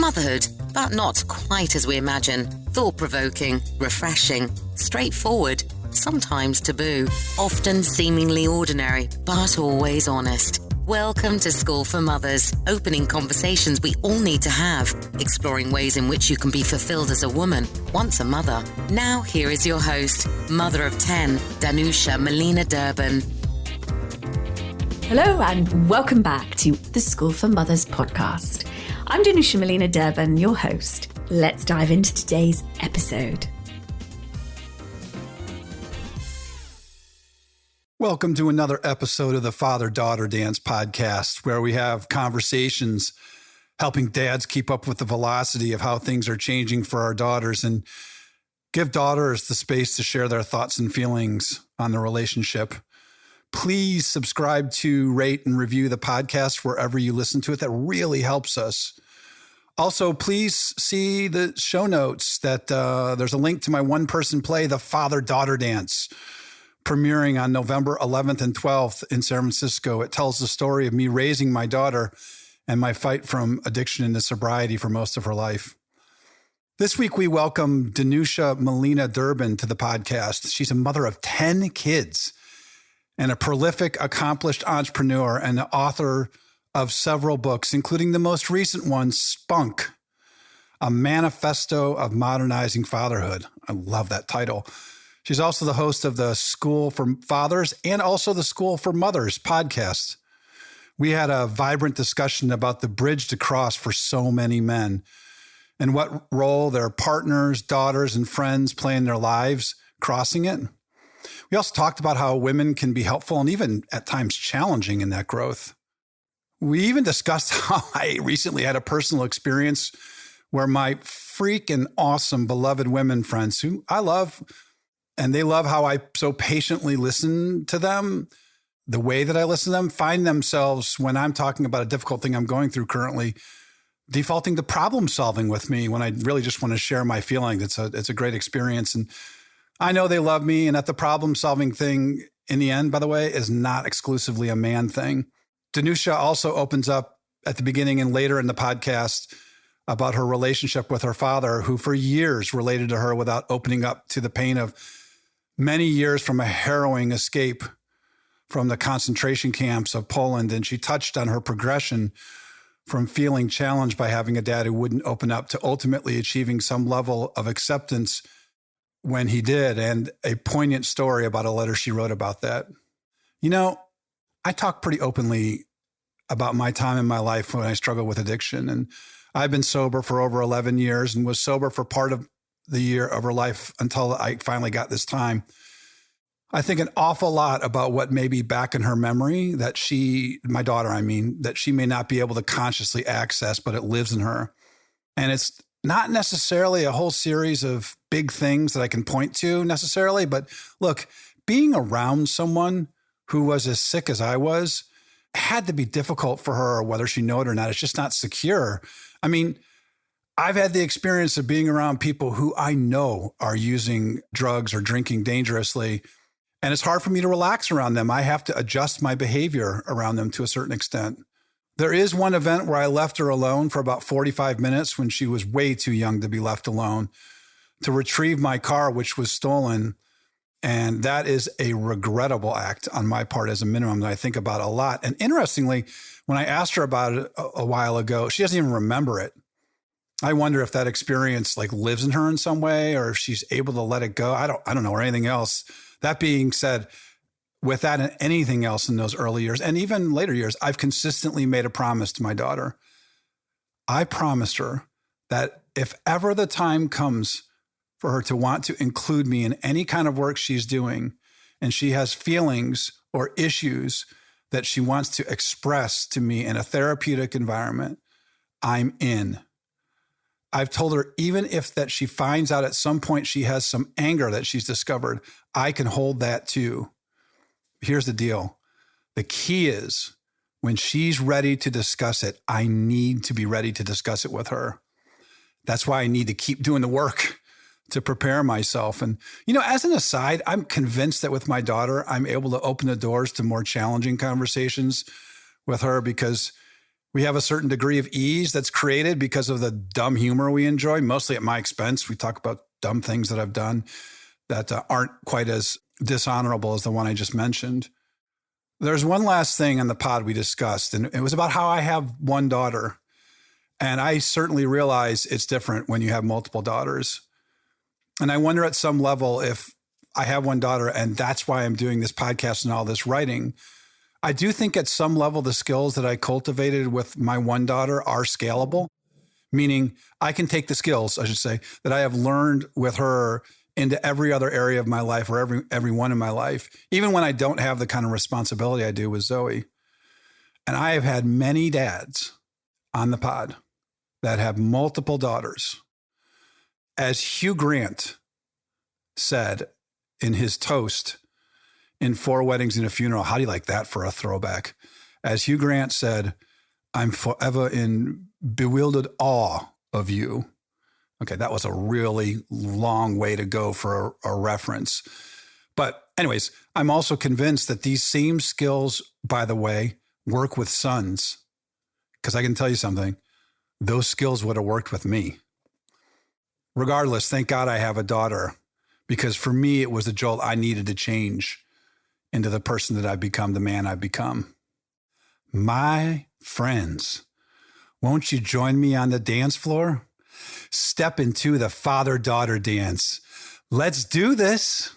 Motherhood, but not quite as we imagine. Thought-provoking, refreshing, straightforward, sometimes taboo, often seemingly ordinary, but always honest. Welcome to School for Mothers, opening conversations we all need to have, exploring ways in which you can be fulfilled as a woman, once a mother. Now, here is your host, mother of 10, Danusia Malina-Derben. Hello and welcome back to the School for Mothers podcast. I'm Danusia Malina-Derben, your host. Let's dive into today's episode. Welcome to another episode of the Father-Daughter Dance podcast, where we have conversations helping dads keep up with the velocity of how things are changing for our daughters and give daughters the space to share their thoughts and feelings on the relationship. Please subscribe to, rate, and review the podcast wherever you listen to it. That really helps us. Also, please see the show notes that there's a link to my one-person play, The Father-Daughter Dance, premiering on November 11th and 12th in San Francisco. It tells the story of me raising my daughter and my fight from addiction into sobriety for most of her life. This week, we welcome Danusia Malina-Derben to the podcast. She's a mother of 10 kids and a prolific, accomplished entrepreneur and the author of several books, including the most recent one, Spunk, a manifesto of modernizing fatherhood. I love that title. She's also the host of the School for Fathers and also the School for Mothers podcast. We had a vibrant discussion about the bridge to cross for so many men and what role their partners, daughters, and friends play in their lives crossing it. We also talked about how women can be helpful and even at times challenging in that growth. We even discussed how I recently had a personal experience where my freaking awesome beloved women friends who I love, and they love how I so patiently listen to them, the way that I listen to them, find themselves when I'm talking about a difficult thing I'm going through currently, defaulting to problem solving with me when I really just want to share my feelings. It's a great experience. And I know they love me, and that the problem solving thing in the end, by the way, is not exclusively a man thing. Danusia also opens up at the beginning and later in the podcast about her relationship with her father, who for years related to her without opening up to the pain of many years from a harrowing escape from the concentration camps of Poland. And she touched on her progression from feeling challenged by having a dad who wouldn't open up to ultimately achieving some level of acceptance when he did, and a poignant story about a letter she wrote about that. You know, I talk pretty openly about my time in my life when I struggled with addiction, and I've been sober for over 11 years and was sober for part of the year of her life until I finally got this time. I think an awful lot about what may be back in her memory that my daughter, that she may not be able to consciously access, but it lives in her. And it's not necessarily a whole series of big things that I can point to necessarily, but look, being around someone who was as sick as I was had to be difficult for her, whether she knew it or not. It's just not secure. I mean, I've had the experience of being around people who I know are using drugs or drinking dangerously, and it's hard for me to relax around them. I have to adjust my behavior around them to a certain extent. There is one event where I left her alone for about 45 minutes when she was way too young to be left alone to retrieve my car, which was stolen. And that is a regrettable act on my part as a minimum that I think about a lot. And interestingly, when I asked her about it a while ago, she doesn't even remember it. I wonder if that experience lives in her in some way, or if she's able to let it go. I don't know, or anything else. That being said, with that and anything else in those early years and even later years, I've consistently made a promise to my daughter. I promised her that if ever the time comes for her to want to include me in any kind of work she's doing, and she has feelings or issues that she wants to express to me in a therapeutic environment, I'm in. I've told her, even if that she finds out at some point she has some anger that she's discovered, I can hold that too. Here's the deal. The key is when she's ready to discuss it, I need to be ready to discuss it with her. That's why I need to keep doing the work to prepare myself. And, as an aside, I'm convinced that with my daughter, I'm able to open the doors to more challenging conversations with her because We have a certain degree of ease that's created because of the dumb humor we enjoy, mostly at my expense. We talk about dumb things that I've done that aren't quite as dishonorable as the one I just mentioned. There's one last thing on the pod we discussed, and it was about how I have one daughter. And I certainly realize it's different when you have multiple daughters. And I wonder at some level if I have one daughter and that's why I'm doing this podcast and all this writing. I do think at some level the skills that I cultivated with my one daughter are scalable, meaning I can take the skills, I should say, that I have learned with her into every other area of my life or every one in my life, even when I don't have the kind of responsibility I do with Zoe. And I have had many dads on the pod that have multiple daughters. As Hugh Grant said in his toast in 4 Weddings and a Funeral, how do you like that for a throwback? As Hugh Grant said, I'm forever in bewildered awe of you. Okay, that was a really long way to go for a reference. But anyways, I'm also convinced that these same skills, by the way, work with sons. Because I can tell you something, those skills would have worked with me. Regardless, thank God I have a daughter, because for me, it was a jolt I needed to change into the person that I've become, the man I've become. My friends, won't you join me on the dance floor? Step into the father-daughter dance. Let's do this.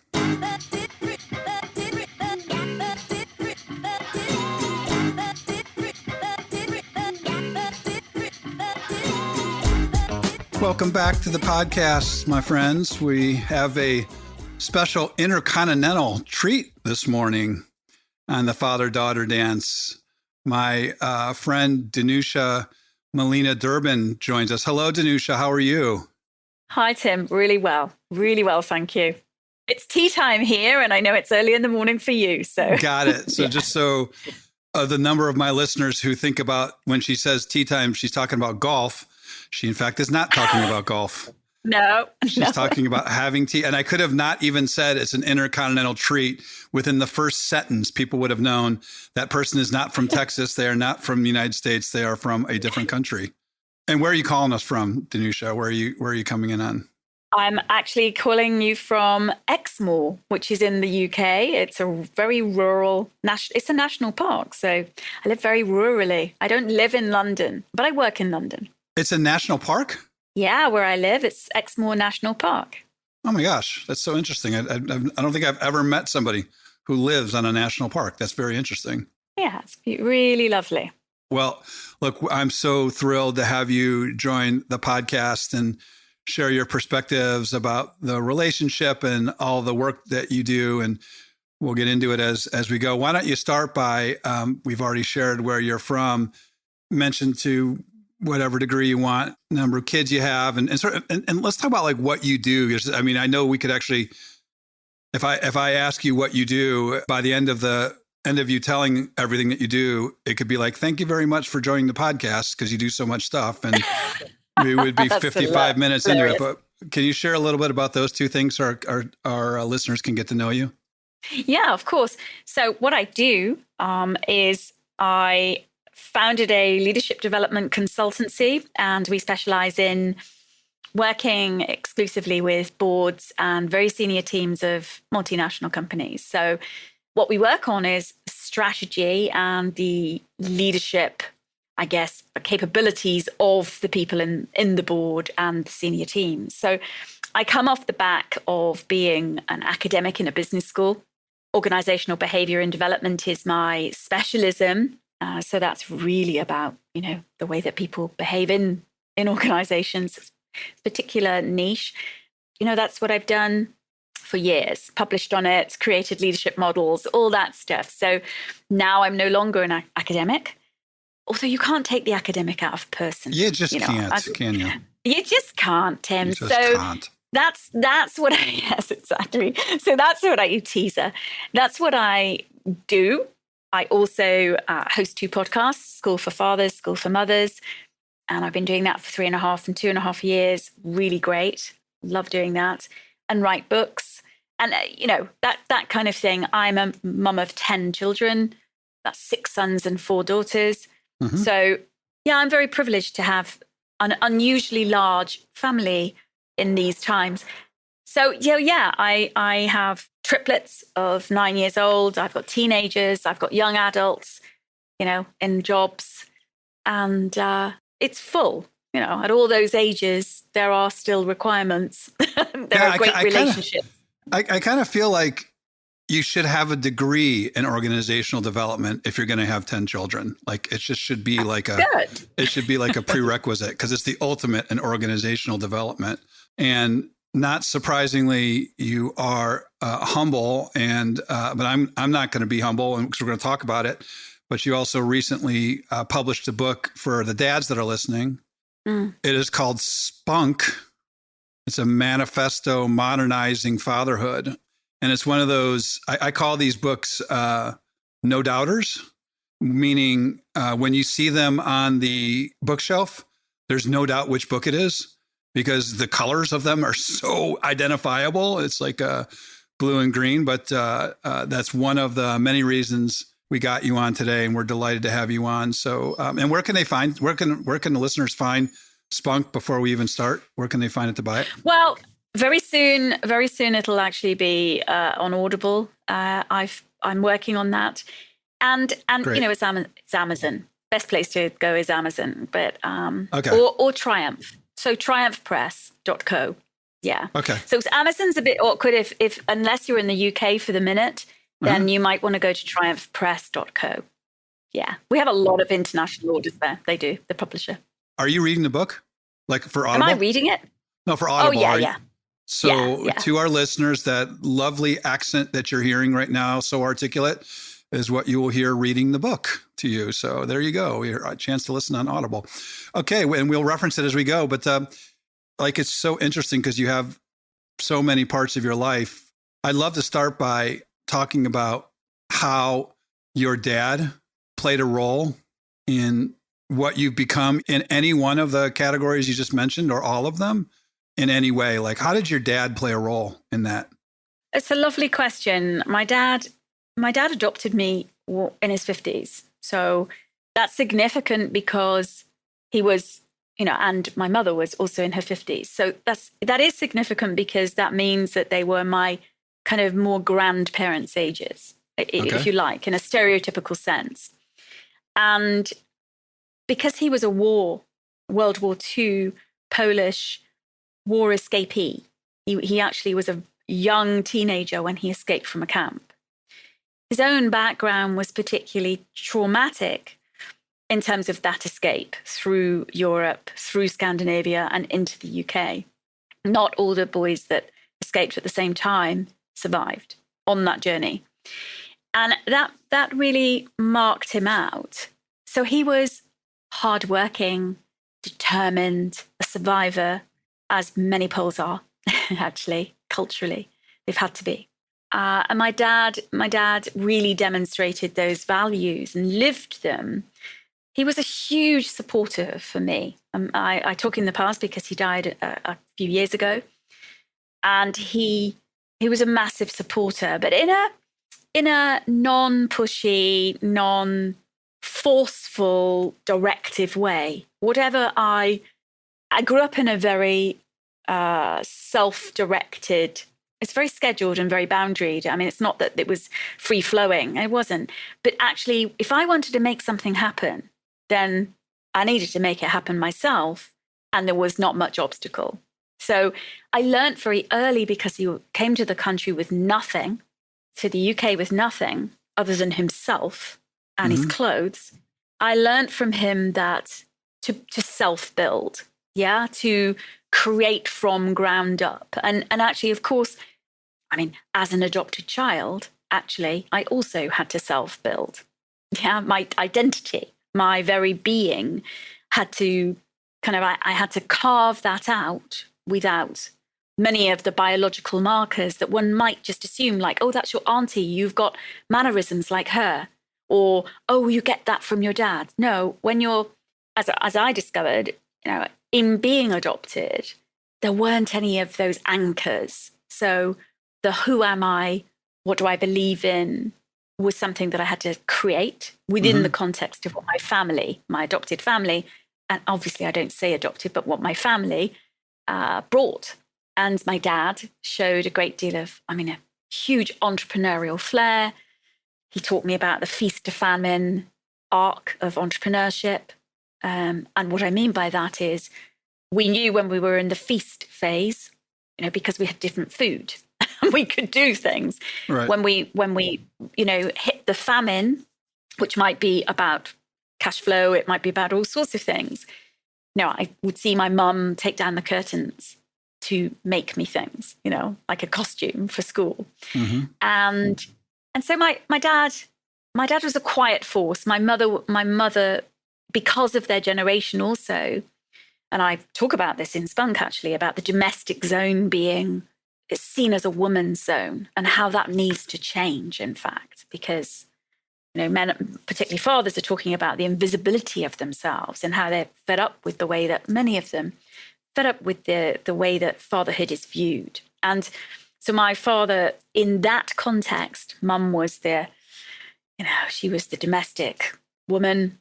Welcome back to the podcast, my friends. We have a special intercontinental treat this morning on the father-daughter dance. My friend Danusia Malina-Derben joins us. Hello, Danusia. How are you? Hi, Tim. Really well. Really well, thank you. It's tea time here, and I know it's early in the morning for you. So got it. So just so the number of my listeners who think about when she says tea time, she's talking about golf. She, in fact, is not talking about golf. No. She's talking about having tea. And I could have not even said it's an intercontinental treat. Within the first sentence, people would have known that person is not from Texas. They are not from the United States. They are from a different country. And where are you calling us from, Danusia? Where are you coming in on? I'm actually calling you from Exmoor, which is in the UK. It's a very rural, it's a national park. So I live very rurally. I don't live in London, but I work in London. It's a national park? Yeah, where I live, it's Exmoor National Park. Oh my gosh, that's so interesting. I don't think I've ever met somebody who lives on a national park. That's very interesting. Yeah, it's really lovely. Well, look, I'm so thrilled to have you join the podcast and share your perspectives about the relationship and all the work that you do. And we'll get into it as we go. Why don't you start by, we've already shared where you're from, mention to whatever degree you want, number of kids you have, and let's talk about like what you do. I mean, I know we could actually, if I ask you what you do, by the end of you telling everything that you do, it could be like, thank you very much for joining the podcast because you do so much stuff, and we would be 55 minutes into it. But can you share a little bit about those two things so our listeners can get to know you? Yeah, of course. So what I do is I founded a leadership development consultancy, and we specialize in working exclusively with boards and very senior teams of multinational companies. So what we work on is strategy and the leadership, I guess, capabilities of the people in the board and the senior teams. So I come off the back of being an academic in a business school. Organizational behavior and development is my specialism. So that's really about, the way that people behave in organizations, particular niche. That's what I've done for years, published on it, created leadership models, all that stuff. So now I'm no longer an academic, although you can't take the academic out of a person. You just can't, can you? You just can't, Tim. You just can't. That's what yes, exactly. So that's what you teaser. That's what I do. I also host 2 podcasts, School for Fathers, School for Mothers. And I've been doing that for 3.5 and 2.5 years. Really great. Love doing that. And write books. And, that kind of thing. I'm a mum of 10 children. That's 6 sons and 4 daughters. Mm-hmm. So Yeah, I'm very privileged to have an unusually large family in these times. So, I have triplets of 9 years old. I've got teenagers. I've got young adults, in jobs. And it's full. At all those ages, there are still requirements. There are great relationships. I kind of feel like you should have a degree in organizational development if you're going to have 10 children. Like it just should be it should be like a prerequisite because it's the ultimate in organizational development. And not surprisingly, you are humble, but I'm not going to be humble, and because we're going to talk about it. But you also recently published a book for the dads that are listening. It is called Spunk. It's a manifesto modernizing fatherhood. And it's one of those, I call these books no doubters, meaning when you see them on the bookshelf, there's no doubt which book it is because the colors of them are so identifiable. It's like blue and green, but that's one of the many reasons we got you on today, and we're delighted to have you on. So, and where can the listeners find Spunk before we even start? Where can they find it to buy it? Well, very soon it'll actually be on Audible. I'm working on that, and Great. It's Amazon. Best place to go is Amazon, but okay. or Triumph. So triumphpress.co. Yeah. Okay. So Amazon's a bit awkward if unless you're in the UK for the minute, then you might want to go to triumphpress.co. Yeah. We have a lot of international orders there. They do, the publisher. Are you reading the book? Like for Audible? Am I reading it? No, for Audible. Oh, yeah. So to our listeners, that lovely accent that you're hearing right now, so articulate, is what you will hear reading the book to you. So there you go. A chance to listen on Audible. Okay. And we'll reference it as we go. But it's so interesting because you have so many parts of your life. I'd love to start by talking about how your dad played a role in what you've become in any one of the categories you just mentioned or all of them. In any way? Like, how did your dad play a role in that? It's a lovely question. My dad adopted me in his 50s. So that's significant because he was, and my mother was also in her 50s. So that is significant because that means that they were my kind of more grandparents' ages, if you like, in a stereotypical sense. And because he was a World War II Polish war escapee. He actually was a young teenager when he escaped from a camp. His own background was particularly traumatic in terms of that escape through Europe, through Scandinavia, and into the UK. Not all the boys that escaped at the same time survived on that journey. And that really marked him out. So he was hardworking, determined, a survivor, as many Poles are, actually, culturally. They've had to be. And my dad really demonstrated those values and lived them. He was a huge supporter for me. I talk in the past because he died a few years ago. And he was a massive supporter, but in a non-pushy, non-forceful, directive way. I grew up in a very self-directed, it's very scheduled and very boundaried. I mean, it's not that it was free-flowing. It wasn't. But actually, if I wanted to make something happen, then I needed to make it happen myself. And there was not much obstacle. So I learned very early because he came to the country with nothing, to the UK with nothing other than himself and his clothes. I learned from him that to self-build, to create from ground up. And actually, of course, I mean, as an adopted child, actually, I also had to self-build. My identity, my very being had to I had to carve that out without many of the biological markers that one might just assume, like, oh, that's your auntie, you've got mannerisms like her, or, oh, you get that from your dad. No, when you're, as I discovered, in being adopted, there weren't any of those anchors. So the who am I, what do I believe in, was something that I had to create within the context of what my family, my adopted family, and obviously I don't say adopted, but what my family brought. And my dad showed a great deal of, a huge entrepreneurial flair. He taught me about the feast to famine arc of entrepreneurship. And what I mean by that is we knew when we were in the feast phase, because we had different food, we could do things. Right. When we hit the famine, which might be about cash flow, it might be about all sorts of things. I would see my mum take down the curtains to make me things, like a costume for school. And so my dad was a quiet force. My mother, because of their generation also, and I talk about this in Spunk actually, about the domestic zone being seen as a woman's zone and how that needs to change, in fact, because men, particularly fathers, are talking about the invisibility of themselves and how they're fed up with the way that many of them fed up with the way that fatherhood is viewed. And so my father, in that context, mum was she was the domestic woman.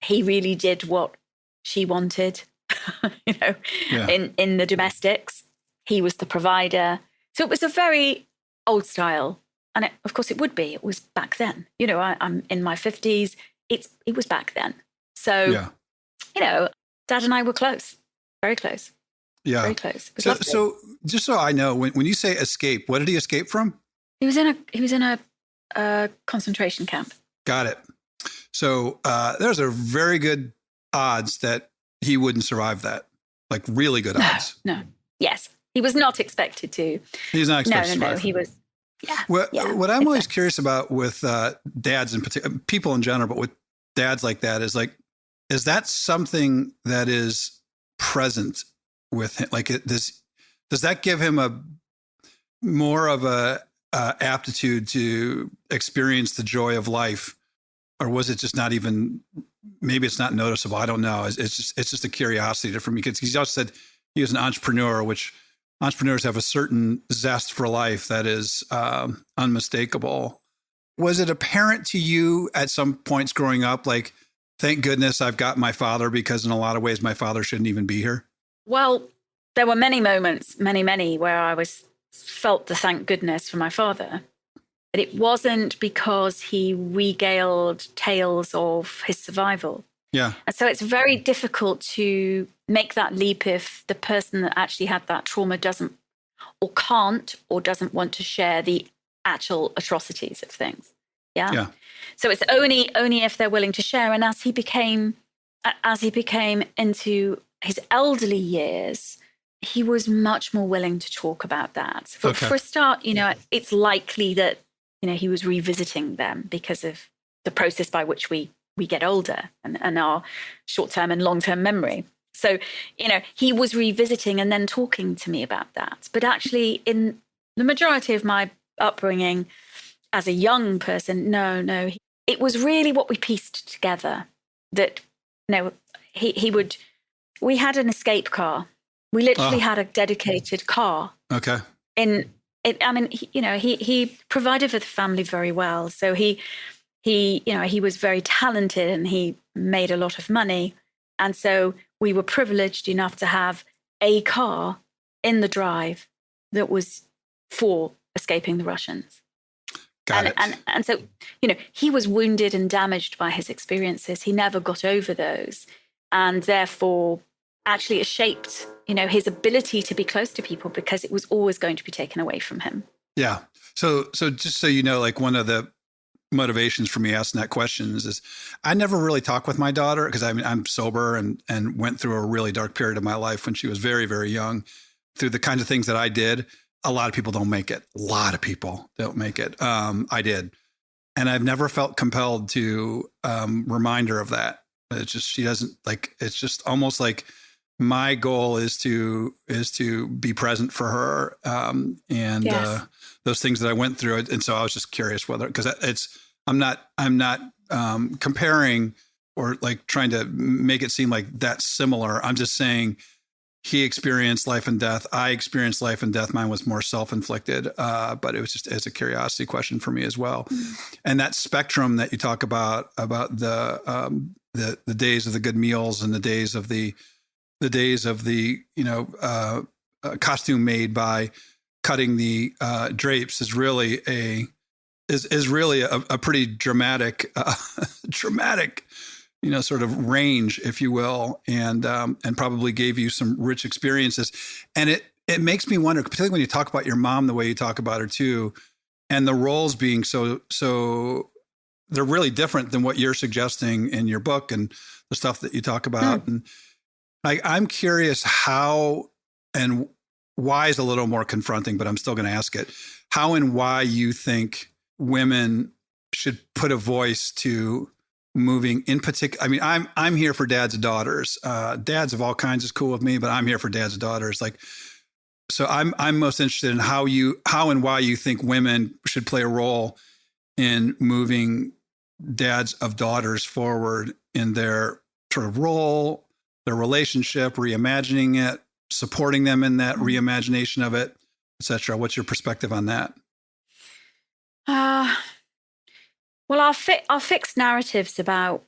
He really did what she wanted, in the domestics. He was the provider. So it was a very old style. And of course it would be. It was back then. I'm in my 50s. It was back then. So, Dad and I were close. Very close. Yeah. Very close. So just so I know, when you say escape, what did he escape from? He was in a concentration camp. Got it. So there's a very good odds that he wouldn't survive that. Like really good odds. No. Yes. He was not expected to. He's not expected to survive. No. He was. Yeah. What I'm always curious about with dads in particular, people in general, but with dads like that is that something that is present with him? Like, does that give him a more of a aptitude to experience the joy of life, or was it just not even? Maybe it's not noticeable. I don't know. It's just a curiosity for me because he just said he was an entrepreneur, which entrepreneurs have a certain zest for life that is unmistakable. Was it apparent to you at some points growing up, like, thank goodness I've got my father, because in a lot of ways my father shouldn't even be here? Well, there were many moments, many, where I felt the thank goodness for my father. But it wasn't because he regaled tales of his survival. Yeah. And so it's very difficult to make that leap if the person that actually had that trauma doesn't or can't or doesn't want to share the actual atrocities of things. Yeah. So it's only if they're willing to share. And as he became into his elderly years, he was much more willing to talk about that. For a start, it's likely that, he was revisiting them because of the process by which we get older and our short-term and long-term memory. So, he was revisiting and then talking to me about that. But actually, in the majority of my upbringing as a young person, no, it was really what we pieced together that, we had an escape car. We literally had a dedicated car. Okay. He provided for the family very well. So he was very talented and he made a lot of money. And so we were privileged enough to have a car in the drive that was for escaping the Russians. Got it. And so, he was wounded and damaged by his experiences. He never got over those. And therefore, actually it shaped, his ability to be close to people because it was always going to be taken away from him. Yeah. So just so you know, like one of the motivations for me asking that question is I never really talk with my daughter because I'm sober and went through a really dark period of my life when she was very, very young. Through the kinds of things that I did, a lot of people don't make it. A lot of people don't make it. I did. And I've never felt compelled to remind her of that. It's just, she doesn't like, it's just almost like my goal is to be present for her. Yes. Those things that I went through. And so I was just curious whether, because I'm not comparing or like trying to make it seem like that's similar. I'm just saying he experienced life and death. I experienced life and death. Mine was more self-inflicted, but it was just as a curiosity question for me as well. And that spectrum that you talk about the days of the good meals and the days of the costume made by cutting the drapes is really a pretty dramatic sort of range, if you will, and probably gave you some rich experiences. And it makes me wonder, particularly when you talk about your mom, the way you talk about her too, and the roles being so they're really different than what you're suggesting in your book and the stuff that you talk about. And I'm curious how and why is a little more confronting, but I'm still going to ask it. How and why you think women should put a voice to moving in particular. I mean, I'm here for dads and daughters. Dads of all kinds is cool with me, but I'm here for dads and daughters. Like, so I'm most interested in how and why you think women should play a role in moving dads of daughters forward in their sort of role, their relationship, reimagining it, supporting them in that reimagination of it, et cetera. What's your perspective on that? Well, our fixed narratives about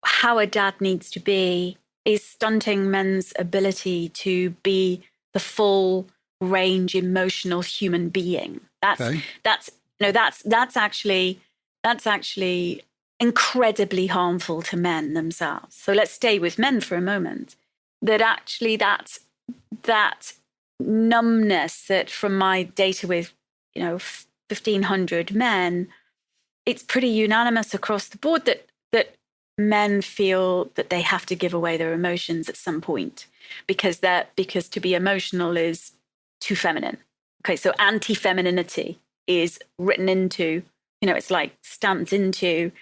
how a dad needs to be is stunting men's ability to be the full range emotional human being. That's actually incredibly harmful to men themselves. So let's stay with men for a moment. That numbness that from my data with 1,500 men, it's pretty unanimous across the board that men feel that they have to give away their emotions at some point because to be emotional is too feminine. Okay, so anti-femininity is written into, it's like stamped into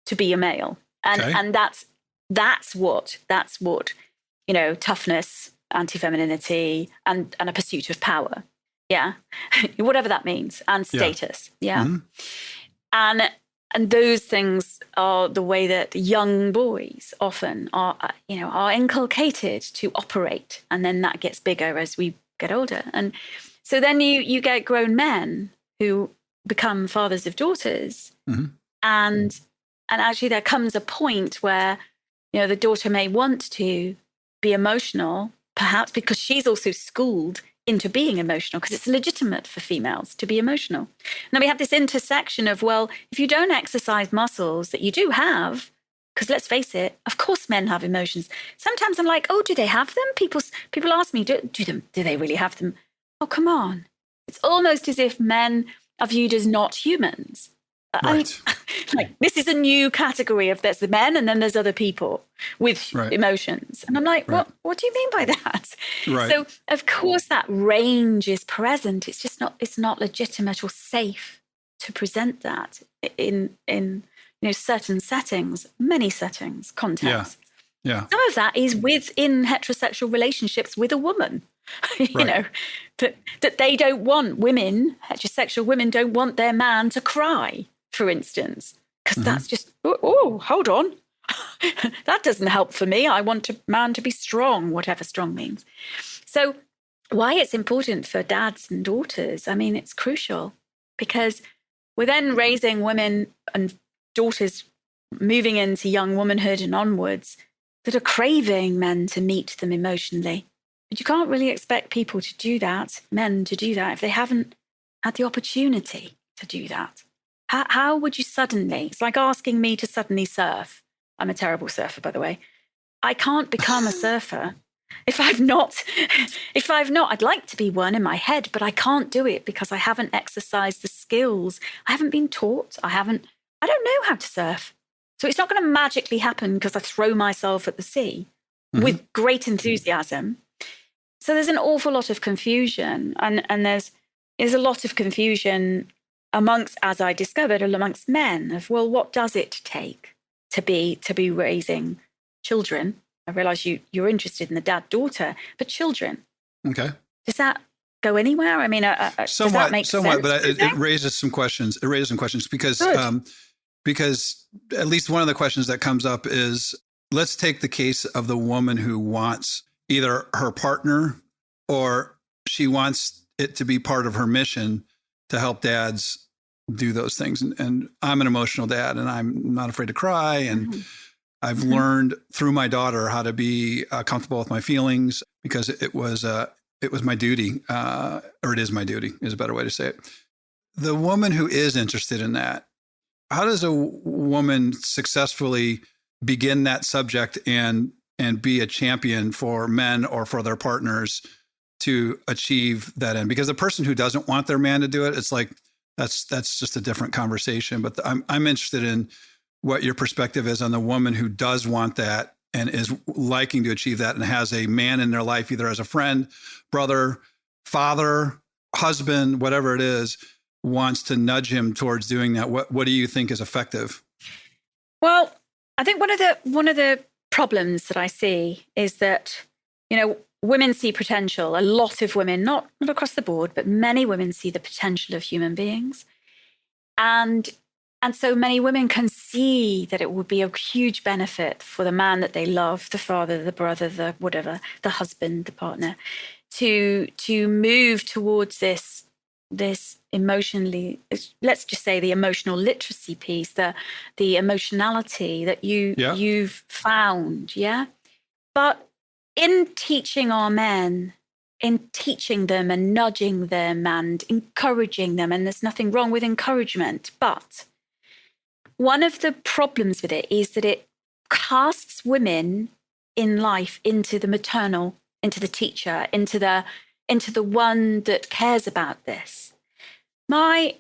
to be a male, and that's what toughness, anti-femininity, and a pursuit of power. Yeah, whatever that means, and status. Yeah. Mm-hmm. And those things are the way that young boys often are inculcated to operate, and then that gets bigger as we get older. And so then you get grown men who become fathers of daughters, and actually there comes a point where the daughter may want to be emotional, perhaps because she's also schooled into being emotional, because it's legitimate for females to be emotional. And then we have this intersection of, well, if you don't exercise muscles that you do have, because let's face it, of course men have emotions. Sometimes I'm like, oh, do they have them? People ask me, do they really have them? Oh, come on. It's almost as if men are viewed as not humans. Right. This is a new category of there's the men and then there's other people with emotions. And I'm like, what do you mean by that? Right. So of course that range is present. It's just it's not legitimate or safe to present that in certain settings, many settings, contexts. Yeah. Some of that is within heterosexual relationships with a woman. That they don't want heterosexual women don't want their man to cry, for instance, because that's just, hold on. That doesn't help for me. I want a man to be strong, whatever strong means. So why it's important for dads and daughters, I mean, it's crucial because we're then raising women and daughters moving into young womanhood and onwards that are craving men to meet them emotionally. But you can't really expect people to do that, men to do that, if they haven't had the opportunity to do that. How would you suddenly, it's like asking me to suddenly surf. I'm a terrible surfer, by the way. I can't become a surfer if I've not, I'd like to be one in my head, but I can't do it because I haven't exercised the skills. I haven't been taught. I don't know how to surf. So it's not going to magically happen because I throw myself at the sea with great enthusiasm. So there's an awful lot of confusion, and there's a lot of confusion amongst, as I discovered, amongst men of, well, what does it take to be raising children? I realize you're interested in the dad-daughter, but children. Okay. Does that go anywhere? I mean, does that make sense? Somewhat, but it raises some questions. It raises some questions because at least one of the questions that comes up is, let's take the case of the woman who wants either her partner or she wants it to be part of her mission to help dads do those things. And I'm an emotional dad, and I'm not afraid to cry. And I've learned through my daughter how to be comfortable with my feelings, because it was my duty, or it is my duty, is a better way to say it. The woman who is interested in that, how does a woman successfully begin that subject and be a champion for men or for their partners to achieve that end? Because the person who doesn't want their man to do it, it's like, that's just a different conversation. But I'm interested in what your perspective is on the woman who does want that and is liking to achieve that and has a man in their life, either as a friend, brother, father, husband, whatever it is, wants to nudge him towards doing that. What do you think is effective? Well, I think one of the problems that I see is that, women see potential. A lot of women, not across the board, but many women see the potential of human beings. And so many women can see that it would be a huge benefit for the man that they love, the father, the brother, the whatever, the husband, the partner, to move towards this emotionally, let's just say the emotional literacy piece, the emotionality that you've found. Yeah. But in teaching our men, in teaching them and nudging them and encouraging them, and there's nothing wrong with encouragement, but one of the problems with it is that it casts women in life into the maternal, into the teacher, into the one that cares about this. My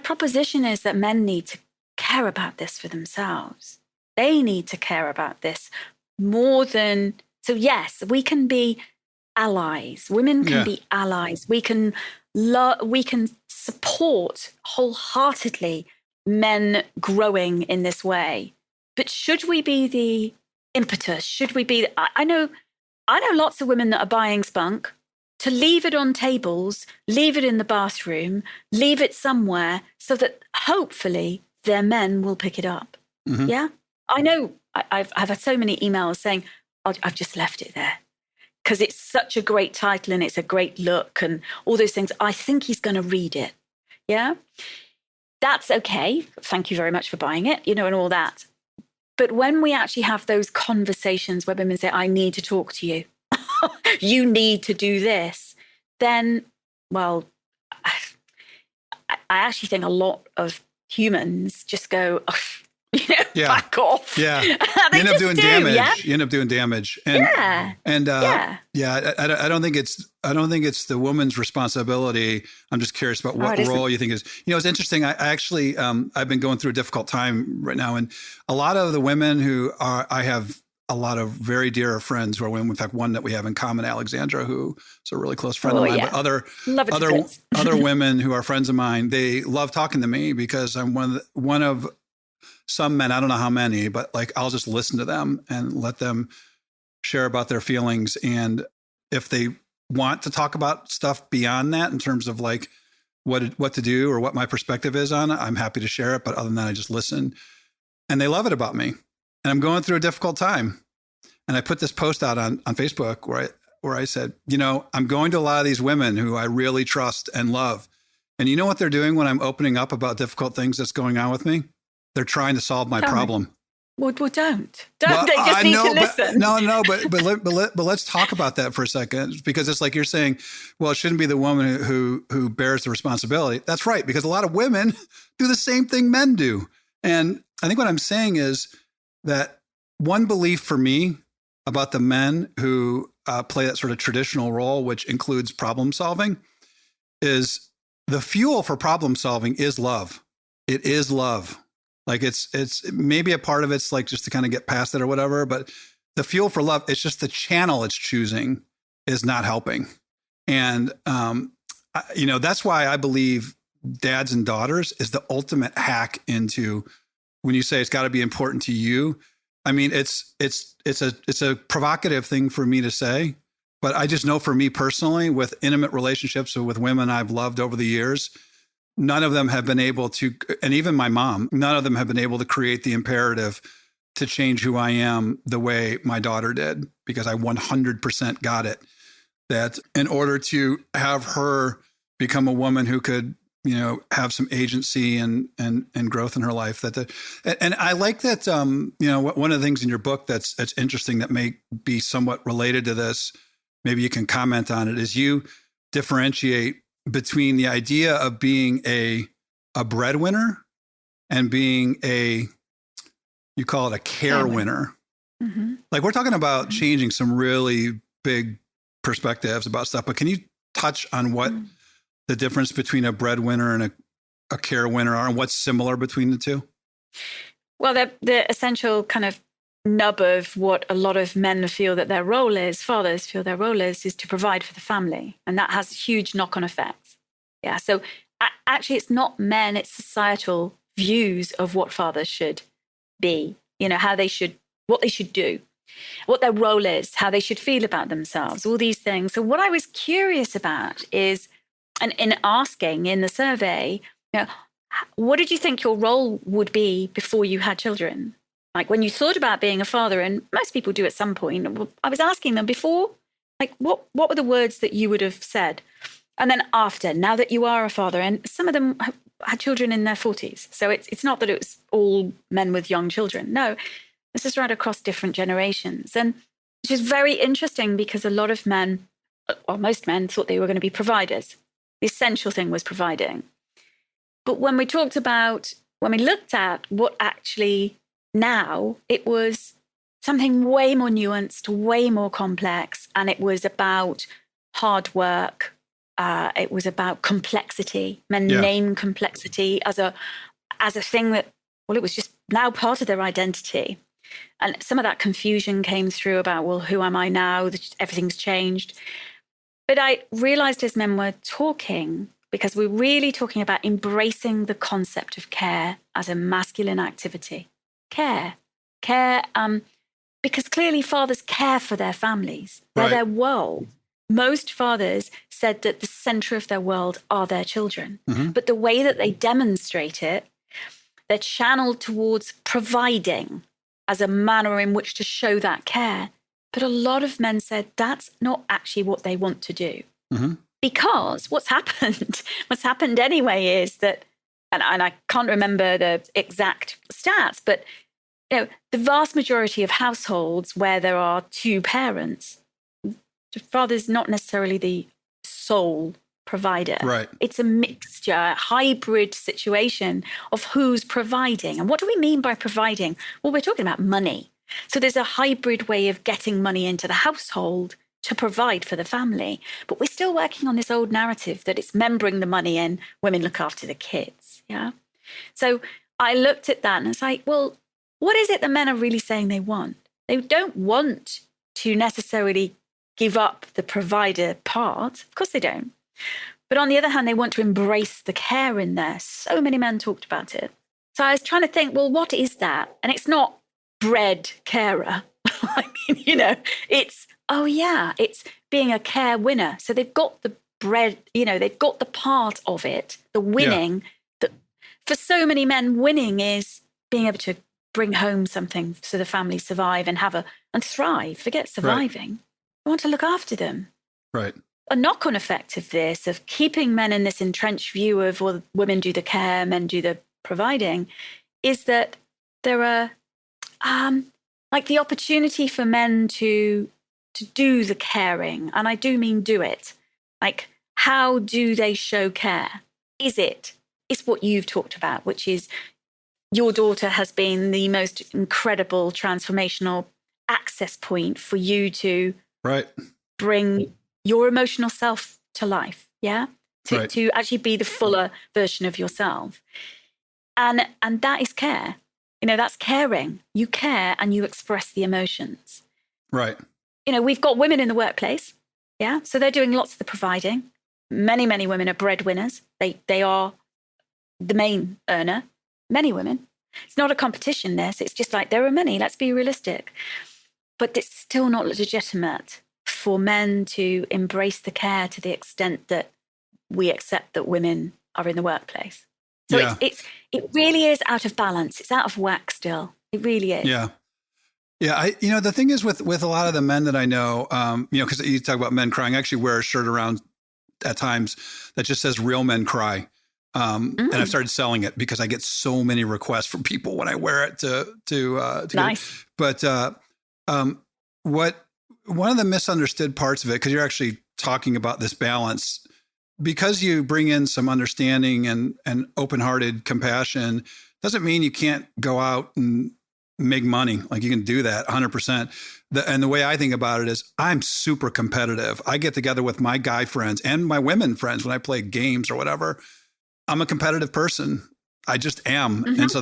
proposition is that men need to care about this for themselves. They need to care about this more than... So yes, we can be allies. Women can be allies. We can support wholeheartedly men growing in this way. But should we be the impetus? Should we be? I know lots of women that are buying spunk to leave it on tables, leave it in the bathroom, leave it somewhere so that hopefully their men will pick it up. Mm-hmm. Yeah, I know. I've had so many emails saying, I've just left it there because it's such a great title and it's a great look and all those things. I think he's going to read it. Yeah, that's okay. Thank you very much for buying it, and all that. But when we actually have those conversations where women say, I need to talk to you, you need to do this, then, well, I actually think a lot of humans just go, back off. Yeah. You end up doing damage. Yeah? You end up doing damage. And, I don't think it's the woman's responsibility. I'm just curious about what role you think is, it's interesting. I actually, I've been going through a difficult time right now. And a lot of the women I have a lot of very dear friends who are women. In fact, one that we have in common, Alexandra, who is a really close friend of mine, but other women who are friends of mine, they love talking to me because I'm one of some men, I don't know how many, but I'll just listen to them and let them share about their feelings. And if they want to talk about stuff beyond that in terms of what to do or what my perspective is on it, I'm happy to share it. But other than that, I just listen. And they love it about me. And I'm going through a difficult time. And I put this post out on Facebook where I said, I'm going to a lot of these women who I really trust and love. And you know what they're doing when I'm opening up about difficult things that's going on with me? They're trying to solve my problem. Well, don't. Well, they just need to listen. But let's talk about that for a second, because it's like you're saying, well, it shouldn't be the woman who bears the responsibility. That's right, because a lot of women do the same thing men do. And I think what I'm saying is that one belief for me about the men who play that sort of traditional role, which includes problem solving, is the fuel for problem solving is love. It is love. It's maybe a part of it's just to kind of get past it or whatever, but the fuel for love, it's just the channel it's choosing is not helping. And, that's why I believe dads and daughters is the ultimate hack into when you say it's got to be important to you. I mean, it's a provocative thing for me to say, but I just know for me personally, with intimate relationships with women I've loved over the years, none of them have been able to, and even my mom, none of them have been able to create the imperative to change who I am the way my daughter did, because I 100% got it. That in order to have her become a woman who could, have some agency and growth in her life, and I like that, one of the things in your book that's interesting that may be somewhat related to this, maybe you can comment on it, is you differentiate between the idea of being a breadwinner and being you call it a care winner. Mm-hmm. Like, we're talking about changing some really big perspectives about stuff, but can you touch on what the difference between a breadwinner and a care winner are, and what's similar between the two? Well, the essential kind of nub of what a lot of men feel that their role is, fathers feel their role is to provide for the family. And that has huge knock-on effects. Yeah. So actually, it's not men, it's societal views of what fathers should be, what they should do, what their role is, how they should feel about themselves, all these things. So what I was curious about is, and in asking in the survey, what did you think your role would be before you had children? Like, when you thought about being a father, and most people do at some point, I was asking them before, like, what were the words that you would have said? And then after, now that you are a father, and some of them had children in their 40s. So it's not that it was all men with young children. No, this is right across different generations. And which is very interesting, because a lot of men, or most men, thought they were going to be providers. The essential thing was providing. But when we looked at what actually now, it was something way more nuanced, way more complex. And it was about hard work. It was about complexity. Men name complexity as a thing that, it was just now part of their identity. And some of that confusion came through about, who am I now? Everything's changed. But I realized as men were talking, because we're really talking about embracing the concept of care as a masculine activity. Care, because clearly fathers care for their families. They're their world. Most fathers said that the center of their world are their children. Mm-hmm. But the way that they demonstrate it, they're channeled towards providing as a manner in which to show that care. But a lot of men said that's not actually what they want to do. Mm-hmm. Because what's happened anyway is that, and I can't remember the exact stats, but the vast majority of households where there are two parents, the father's not necessarily the sole provider. Right. It's a mixture, hybrid situation of who's providing. And what do we mean by providing? Well, we're talking about money. So there's a hybrid way of getting money into the household to provide for the family. But we're still working on this old narrative that it's men bring the money in, women look after the kids. Yeah. So I looked at that and it's like, well, what is it that men are really saying they want? They don't want to necessarily give up the provider part. Of course they don't. But on the other hand, they want to embrace the care in there. So many men talked about it. So I was trying to think, well, what is that? And it's not bread carer. I mean, it's being a care winner. So they've got the bread, they've got the part of it, the winning. That for so many men, winning is being able to bring home something so the family survive and and thrive. Forget surviving. Right. I want to look after them. Right. A knock-on effect of this, of keeping men in this entrenched view of, well, women do the care, men do the providing, is that there are like the opportunity for men to do the caring. And I do mean do it. Like, how do they show care? It's what you've talked about, which is your daughter has been the most incredible transformational access point for you to bring your emotional self to life, to actually be the fuller version of yourself. And that is care. That's caring. You care and you express the emotions. Right. We've got women in the workplace, so they're doing lots of the providing. Many, many women are breadwinners. They are the main earner. Many women. It's not a competition, this. It's just like there are many. Let's be realistic. But it's still not legitimate for men to embrace the care to the extent that we accept that women are in the workplace. So it really is out of balance. It's out of whack still. It really is. Yeah. Yeah, the thing is with a lot of the men that I know, because you talk about men crying, I actually wear a shirt around at times that just says "Real Men Cry," and I've started selling it because I get so many requests from people when I wear it to Nice. But what one of the misunderstood parts of it, because you're actually talking about this balance, because you bring in some understanding and open-hearted compassion, doesn't mean you can't go out and make money. Like you can do that 100%. And the way I think about it is I'm super competitive. I get together with my guy friends and my women friends when I play games or whatever. I'm a competitive person. I just am. Mm-hmm. And so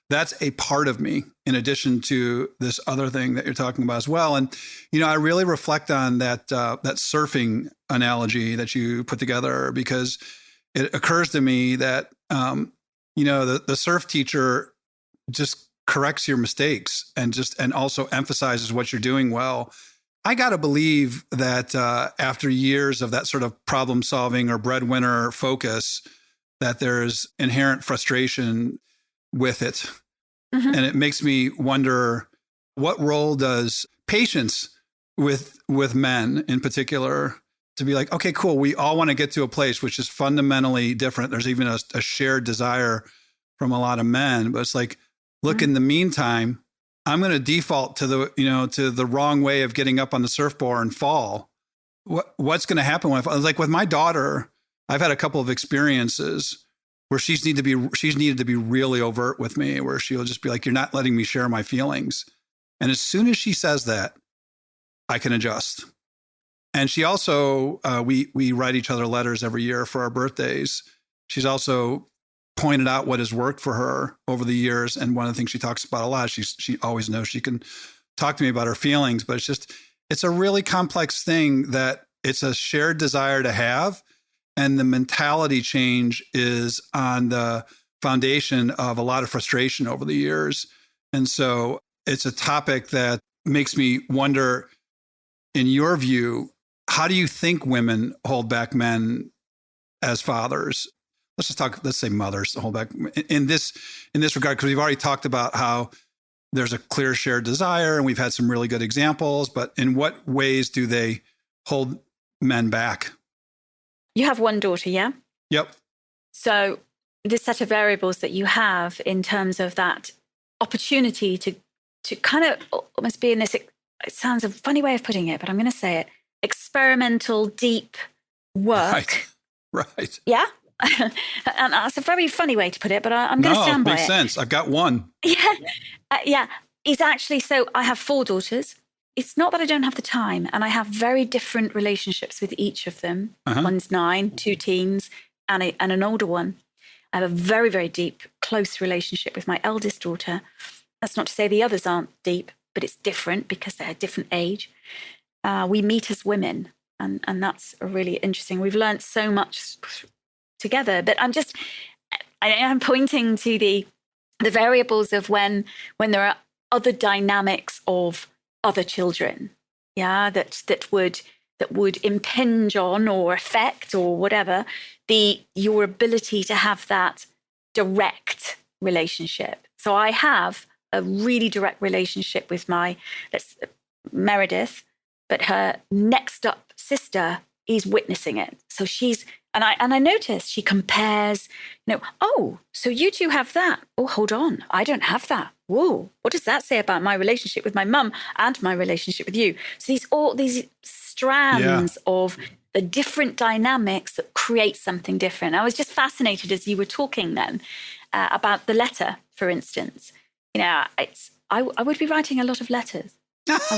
that's a part of me in addition to this other thing that you're talking about as well. And, I really reflect on that surfing analogy that you put together, because it occurs to me that, the surf teacher just corrects your mistakes and also emphasizes what you're doing well. I got to believe that after years of that sort of problem solving or breadwinner focus, that there's inherent frustration with it. Mm-hmm. And it makes me wonder, what role does patience with men in particular, to be like, okay, cool, we all want to get to a place which is fundamentally different. There's even a shared desire from a lot of men, but it's like, look, mm-hmm. in the meantime, I'm going to default to the wrong way of getting up on the surfboard and fall. What's going to happen like with my daughter? I've had a couple of experiences where she's needed to be really overt with me, where she'll just be like, "You're not letting me share my feelings." And as soon as she says that, I can adjust. And she also, we write each other letters every year for our birthdays. She's also pointed out what has worked for her over the years. And one of the things she talks about a lot, she always knows she can talk to me about her feelings, but it's a really complex thing that it's a shared desire to have. And the mentality change is on the foundation of a lot of frustration over the years. And so it's a topic that makes me wonder, in your view, how do you think women hold back men as fathers? Let's say mothers hold back in this regard, because we've already talked about how there's a clear shared desire and we've had some really good examples, but in what ways do they hold men back? You have one daughter, yeah? Yep. So this set of variables that you have in terms of that opportunity to kind of almost be in this, it sounds a funny way of putting it, but I'm going to say it, experimental, deep work. Right. Yeah? And that's a very funny way to put it, but I'm going to stand by it. Makes sense. I've got one. Yeah. Yeah. It's actually, so I have 4 daughters. It's not that I don't have the time, and I have very different relationships with each of them. Uh-huh. One's 9, 2 teens, and an older one. I have a very, very deep, close relationship with my eldest daughter. That's not to say the others aren't deep, but it's different because they're a different age. We meet as women, and that's really interesting. We've learned so much together, but I am pointing to the variables of when there are other dynamics of other children, that would impinge on or affect or whatever your ability to have that direct relationship. So I have a really direct relationship with my Meredith, but her next up sister is witnessing it. So I noticed she compares, oh, so you two have that. Oh, hold on, I don't have that. Whoa, what does that say about my relationship with my mum and my relationship with you? So all these strands of the different dynamics that create something different. I was just fascinated as you were talking then about the letter, for instance. I would be writing a lot of letters. I'd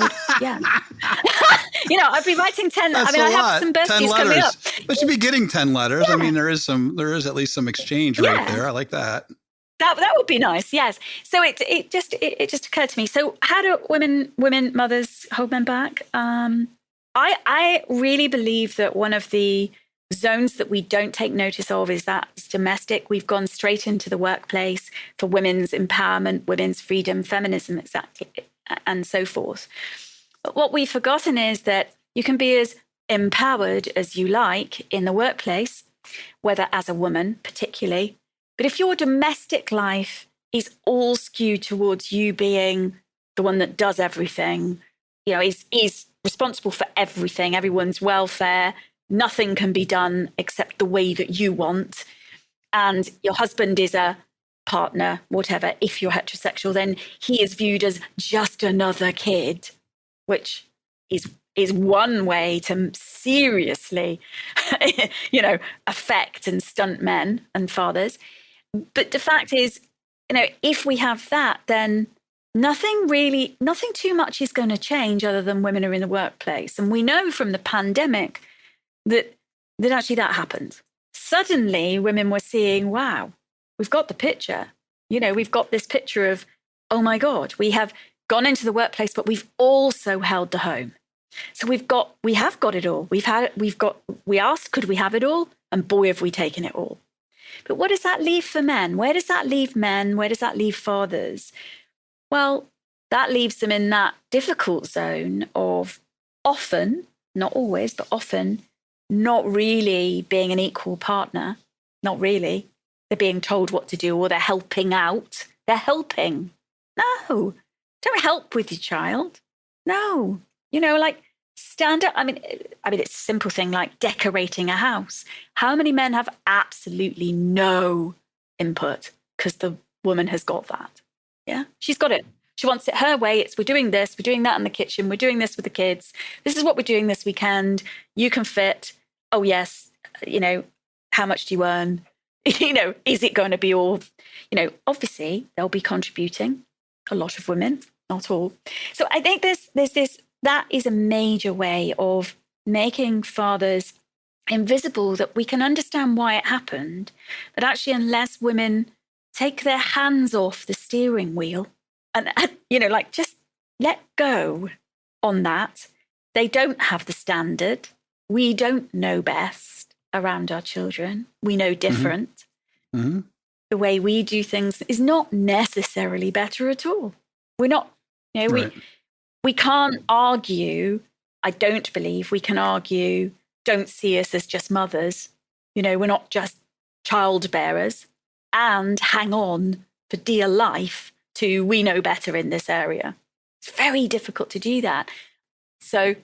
be writing 10. That's I have some birthdays coming up. But you'd be getting 10 letters. Yeah. I mean, there is at least some exchange right there. I like that. That would be nice. Yes. So it just occurred to me. So how do women, mothers hold men back? I really believe that one of the zones that we don't take notice of is that it's domestic. We've gone straight into the workplace for women's empowerment, women's freedom, feminism, exactly, and so forth. But what we've forgotten is that you can be as empowered as you like in the workplace, whether as a woman particularly. But if your domestic life is all skewed towards you being the one that does everything, is responsible for everything, everyone's welfare. Nothing can be done except the way that you want. And your husband is a partner, whatever. If you're heterosexual, then he is viewed as just another kid, which is one way to seriously, affect and stunt men and fathers. But the fact is, if we have that, then nothing too much is going to change other than women are in the workplace. And we know from the pandemic that actually that happened. Suddenly, women were seeing, wow, we've got the picture. We've got this picture of, oh my God, we have gone into the workplace, but we've also held the home. So we have got it all. We asked, could we have it all? And boy, have we taken it all. But what does that leave for men? Where does that leave men? Where does that leave fathers? Well, that leaves them in that difficult zone of often, not always, but often not really being an equal partner. Not really. They're being told what to do, or they're helping out. They're helping. No, don't help with your child. No, stand up. I mean, it's a simple thing like decorating a house. How many men have absolutely no input because the woman has got that? Yeah, she's got it. She wants it her way. We're doing this, we're doing that in the kitchen, we're doing this with the kids. This is what we're doing this weekend. You can fit. Oh, yes. How much do you earn? Is it going to be all, obviously they'll be contributing. A lot of women, not all. So I think there's this, that is a major way of making fathers invisible, that we can understand why it happened. But actually, unless women take their hands off the steering wheel and just let go on that, they don't have the standard. We don't know best around our children. We know different. Mm-hmm. The way we do things is not necessarily better at all. We're not, right. We can't argue. I don't believe we can argue, don't see us as just mothers. We're not just child bearers, and hang on for dear life to we know better in this area. It's very difficult to do that. So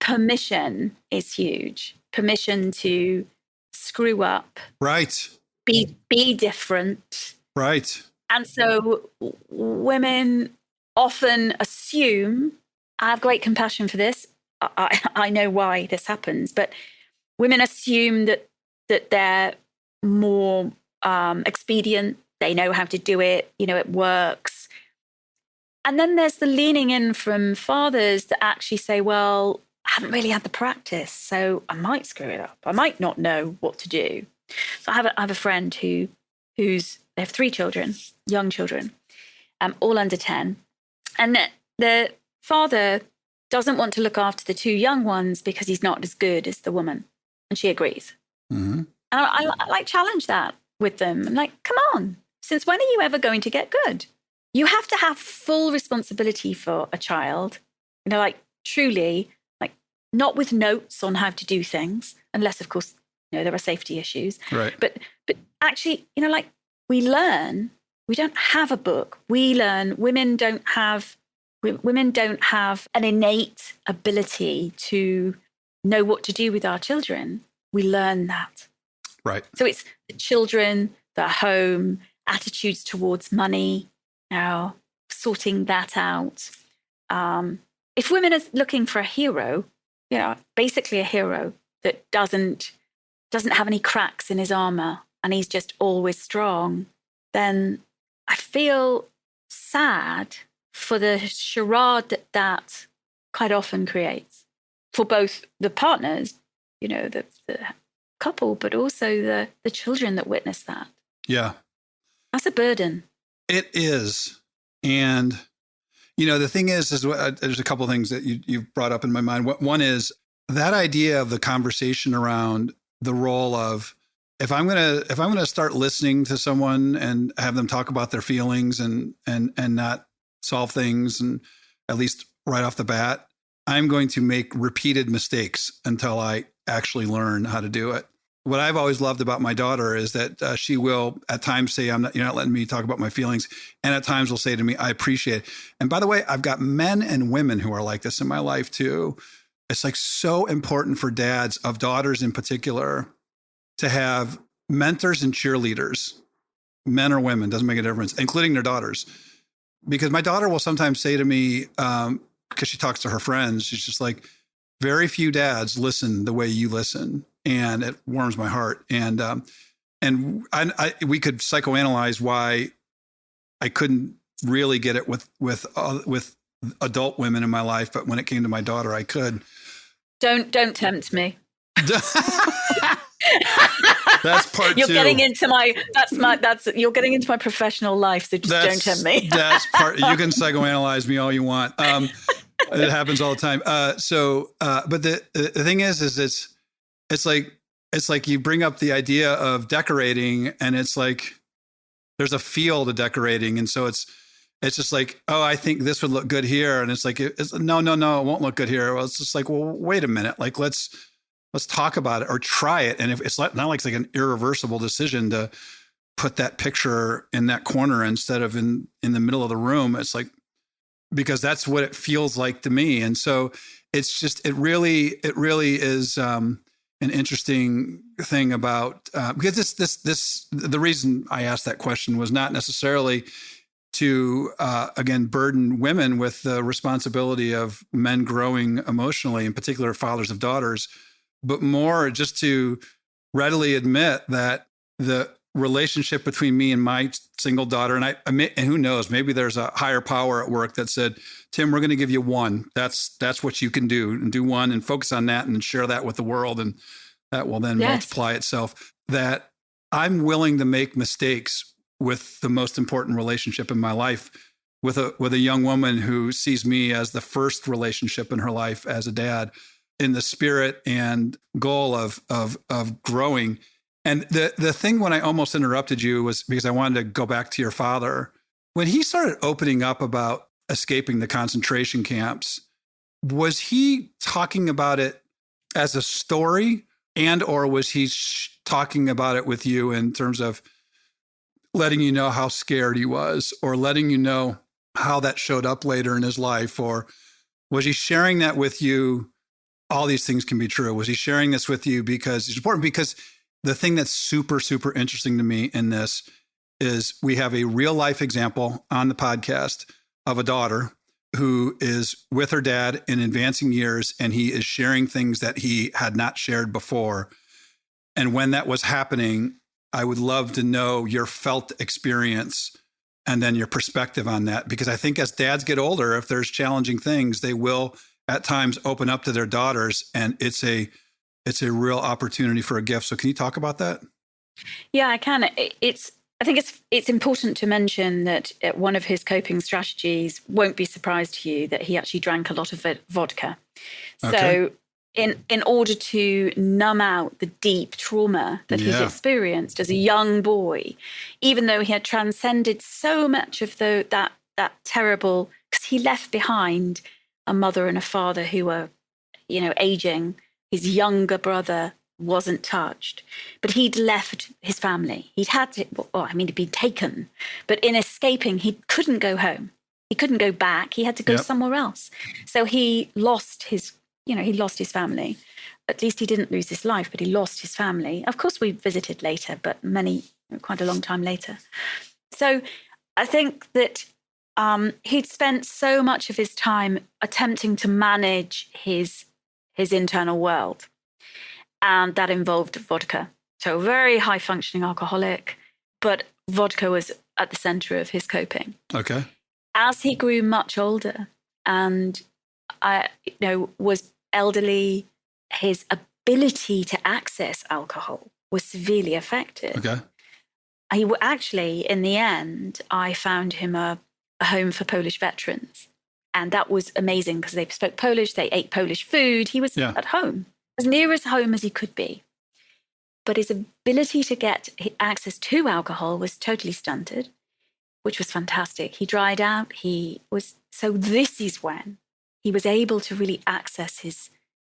permission is huge. Permission to screw up. Right. Be different. Right. And so women often assume, I have great compassion for this. I know why this happens, but women assume that they're more expedient. They know how to do it. It works. And then there's the leaning in from fathers that actually say, well, I haven't really had the practice, so I might screw it up. I might not know what to do. So I have a friend they have 3 children, young children, all under 10. And the father doesn't want to look after the 2 young ones because he's not as good as the woman. And she agrees. Mm-hmm. And I challenge that with them. I'm like, come on, since when are you ever going to get good? You have to have full responsibility for a child, truly, not with notes on how to do things, unless, of course, there are safety issues. Right. But actually, we learn. We don't have a book. We learn. Women don't have an innate ability to know what to do with our children. We learn that. Right. So it's the children, the home, attitudes towards money, sorting that out. If women are looking for a hero, basically a hero that doesn't have any cracks in his armor and he's just always strong, then I feel sad for the charade that quite often creates for both the partners, the couple, but also the children that witness that. Yeah. That's a burden. It is. And, the thing is there's a couple of things that you've brought up in my mind. One is that idea of the conversation around the role of, if I'm gonna start listening to someone and have them talk about their feelings and not solve things, and at least right off the bat, I'm going to make repeated mistakes until I actually learn how to do it. what I've always loved about my daughter is that she will at times say, you're not letting me talk about my feelings. And at times will say to me, I appreciate it. And by the way, I've got men and women who are like this in my life too. It's like so important for dads of daughters in particular to have mentors and cheerleaders, men or women, doesn't make a difference, including their daughters. Because my daughter will sometimes say to me, because she talks to her friends, she's just like, very few dads listen the way you listen. And it warms my heart. And we could psychoanalyze why I couldn't really get it with adult women in my life, but when it came to my daughter, I could. Don't tempt me. That's part you're two. Getting into you're getting into my professional life, so just don't tempt me. That's part. You can psychoanalyze me all you want. It happens all the time. But the thing is it's like you bring up the idea of decorating, and it's like there's a feel to decorating, and so it's just like, oh, I think this would look good here, and it's like no, it won't look good here. Well, it's just like, well, wait a minute, like let's talk about it or try it, and if it's not like it's like an irreversible decision to put that picture in that corner instead of in the middle of the room, it's like, because that's what it feels like to me, and so it's just it really is. An interesting thing about because the reason I asked that question was not necessarily to again burden women with the responsibility of men growing emotionally, in particular fathers of daughters, but more just to readily admit that the relationship between me and my single daughter, and who knows, maybe there's a higher power at work that said, Tim, we're going to give you one. That's what you can do, and do one and focus on that and share that with the world. And that will then multiply itself. That I'm willing to make mistakes with the most important relationship in my life, with a young woman who sees me as the first relationship in her life as a dad, in the spirit and goal of growing. And the thing when I almost interrupted you was because I wanted to go back to your father. When he started opening up about escaping the concentration camps, was he talking about it as a story, and or was he talking about it with you in terms of letting you know how scared he was, or letting you know how that showed up later in his life? Or was he sharing that with you? All these things can be true. Was he sharing this with you because it's important? Because the thing that's super, super interesting to me in this is we have a real life example on the podcast of a daughter who is with her dad in advancing years, and he is sharing things that he had not shared before. And when that was happening, I would love to know your felt experience and then your perspective on that. Because I think as dads get older, if there's challenging things, they will at times open up to their daughters, and it's a real opportunity for a gift. So can you talk about that? Yeah, I can. I think it's important to mention that one of his coping strategies, won't be surprised to you, that he actually drank a lot of vodka. Okay. So in order to numb out the deep trauma that he's experienced as a young boy, even though he had transcended so much of that terrible, because he left behind a mother and a father who were, aging. His younger brother wasn't touched, but he'd left his family. He'd had to, he'd been taken, but in escaping, he couldn't go home. He couldn't go back. He had to go somewhere else. So he lost his family. At least he didn't lose his life, but he lost his family. Of course, we visited later, but quite a long time later. So I think that he'd spent so much of his time attempting to manage his internal world. And that involved vodka. So very high functioning alcoholic, but vodka was at the center of his coping. Okay. As he grew much older and was elderly, his ability to access alcohol was severely affected. Okay. In the end, I found him a home for Polish veterans. And that was amazing because they spoke Polish, they ate Polish food. He was at home, as near as home as he could be. But his ability to get access to alcohol was totally stunted, which was fantastic. He dried out. So this is when he was able to really access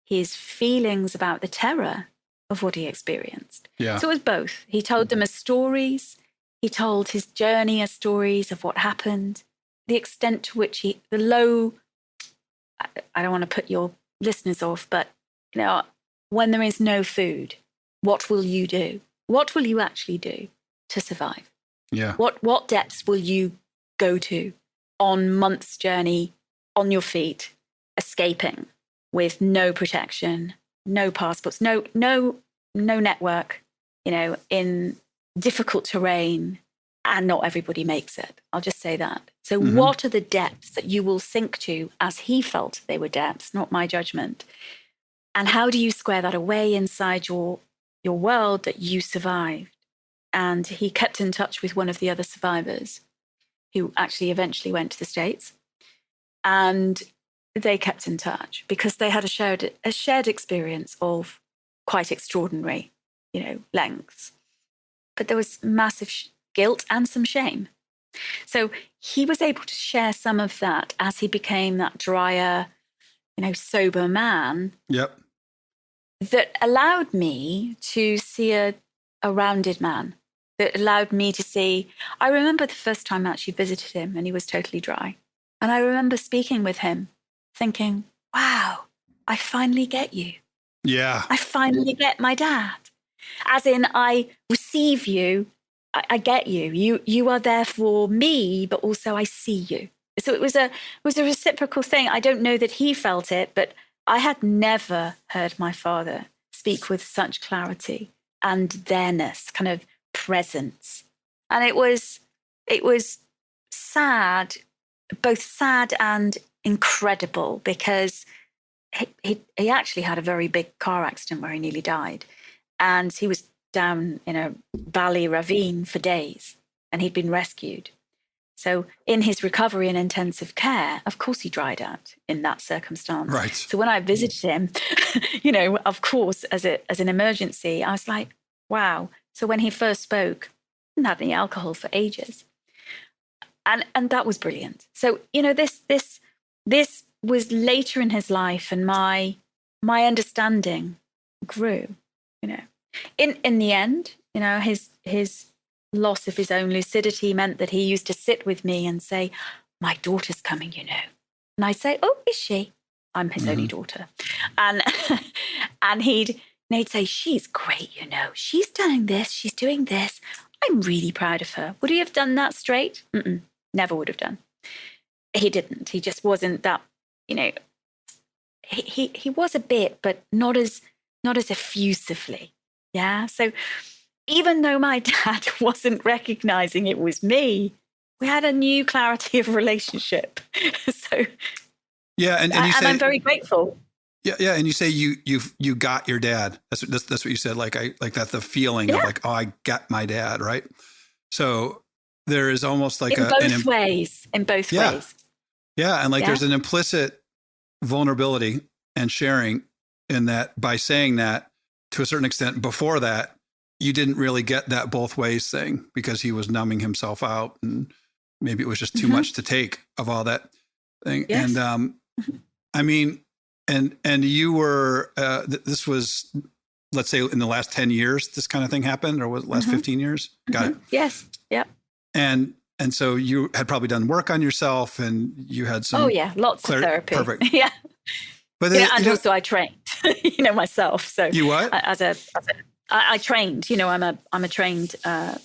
his feelings about the terror of what he experienced. Yeah. So it was both. He told them as stories. He told his journey as stories of what happened, the extent to which the low, I don't want to put your listeners off, but, when there is no food, what will you do? What will you actually do to survive? Yeah. What depths will you go to on months' journey on your feet, escaping with no protection, no passports, no network, in difficult terrain, and not everybody makes it. I'll just say that. So what are the depths that you will sink to, as he felt they were depths, not my judgment? And how do you square that away inside your world that you survived? And he kept in touch with one of the other survivors who actually eventually went to the States. And they kept in touch because they had a shared experience of quite extraordinary, lengths. But there was massive guilt and some shame. So he was able to share some of that as he became that drier, sober man. Yep. That allowed me to see a rounded man, that allowed me to see. I remember the first time I actually visited him and he was totally dry. And I remember speaking with him thinking, wow, I finally get you. Yeah. I finally get my dad. As in, I receive you. I get you. You are there for me, but also I see you. So it was a reciprocal thing. I don't know that he felt it, but I had never heard my father speak with such clarity and there-ness, kind of presence. And it was sad, both sad and incredible, because he actually had a very big car accident where he nearly died. And he was down in a valley ravine for days, and he'd been rescued. So in his recovery and intensive care, of course, he dried out in that circumstance. Right. So when I visited him, of course, as an emergency, I was like, wow. So when he first spoke, he hadn't had any alcohol for ages. And that was brilliant. So, this was later in his life, and my understanding grew, In the end, his loss of his own lucidity meant that he used to sit with me and say, my daughter's coming, And I'd say, oh, is she? I'm his only daughter. And he'd say, she's great, She's doing this. She's doing this. I'm really proud of her. Would he have done that straight? Never would have done. He didn't. He just wasn't that, he was a bit, but not as effusively. Yeah. So even though my dad wasn't recognizing it was me, we had a new clarity of relationship. So yeah, and I'm very grateful. Yeah, and you say you got your dad. That's what you said. Like that's the feeling of like, oh, I got my dad, right? So there is almost like in both ways. Yeah, and there's an implicit vulnerability and sharing in that, by saying that to a certain extent. Before that, you didn't really get that both ways thing because he was numbing himself out, and maybe it was just too much to take of all that thing. Yes. And I mean, and you were this was, let's say, in the last 10 years, this kind of thing happened, or was it last 15 years? Got it. Yes. Yep. And so you had probably done work on yourself, and you had some. Oh yeah, lots of therapy. Perfect. Yeah. But and also I trained, myself. So you what? I trained. I'm a trained. I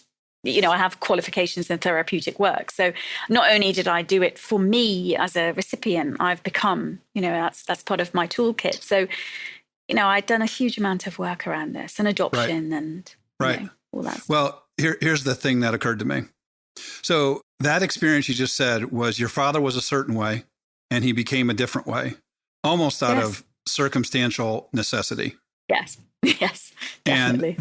have qualifications in therapeutic work. So not only did I do it for me as a recipient, I've become. That's part of my toolkit. So, I'd done a huge amount of work around this and adoption and all that. Well, here's the thing that occurred to me. So that experience you just said was your father was a certain way and he became a different way, almost out of circumstantial necessity. Yes. Yes. Definitely.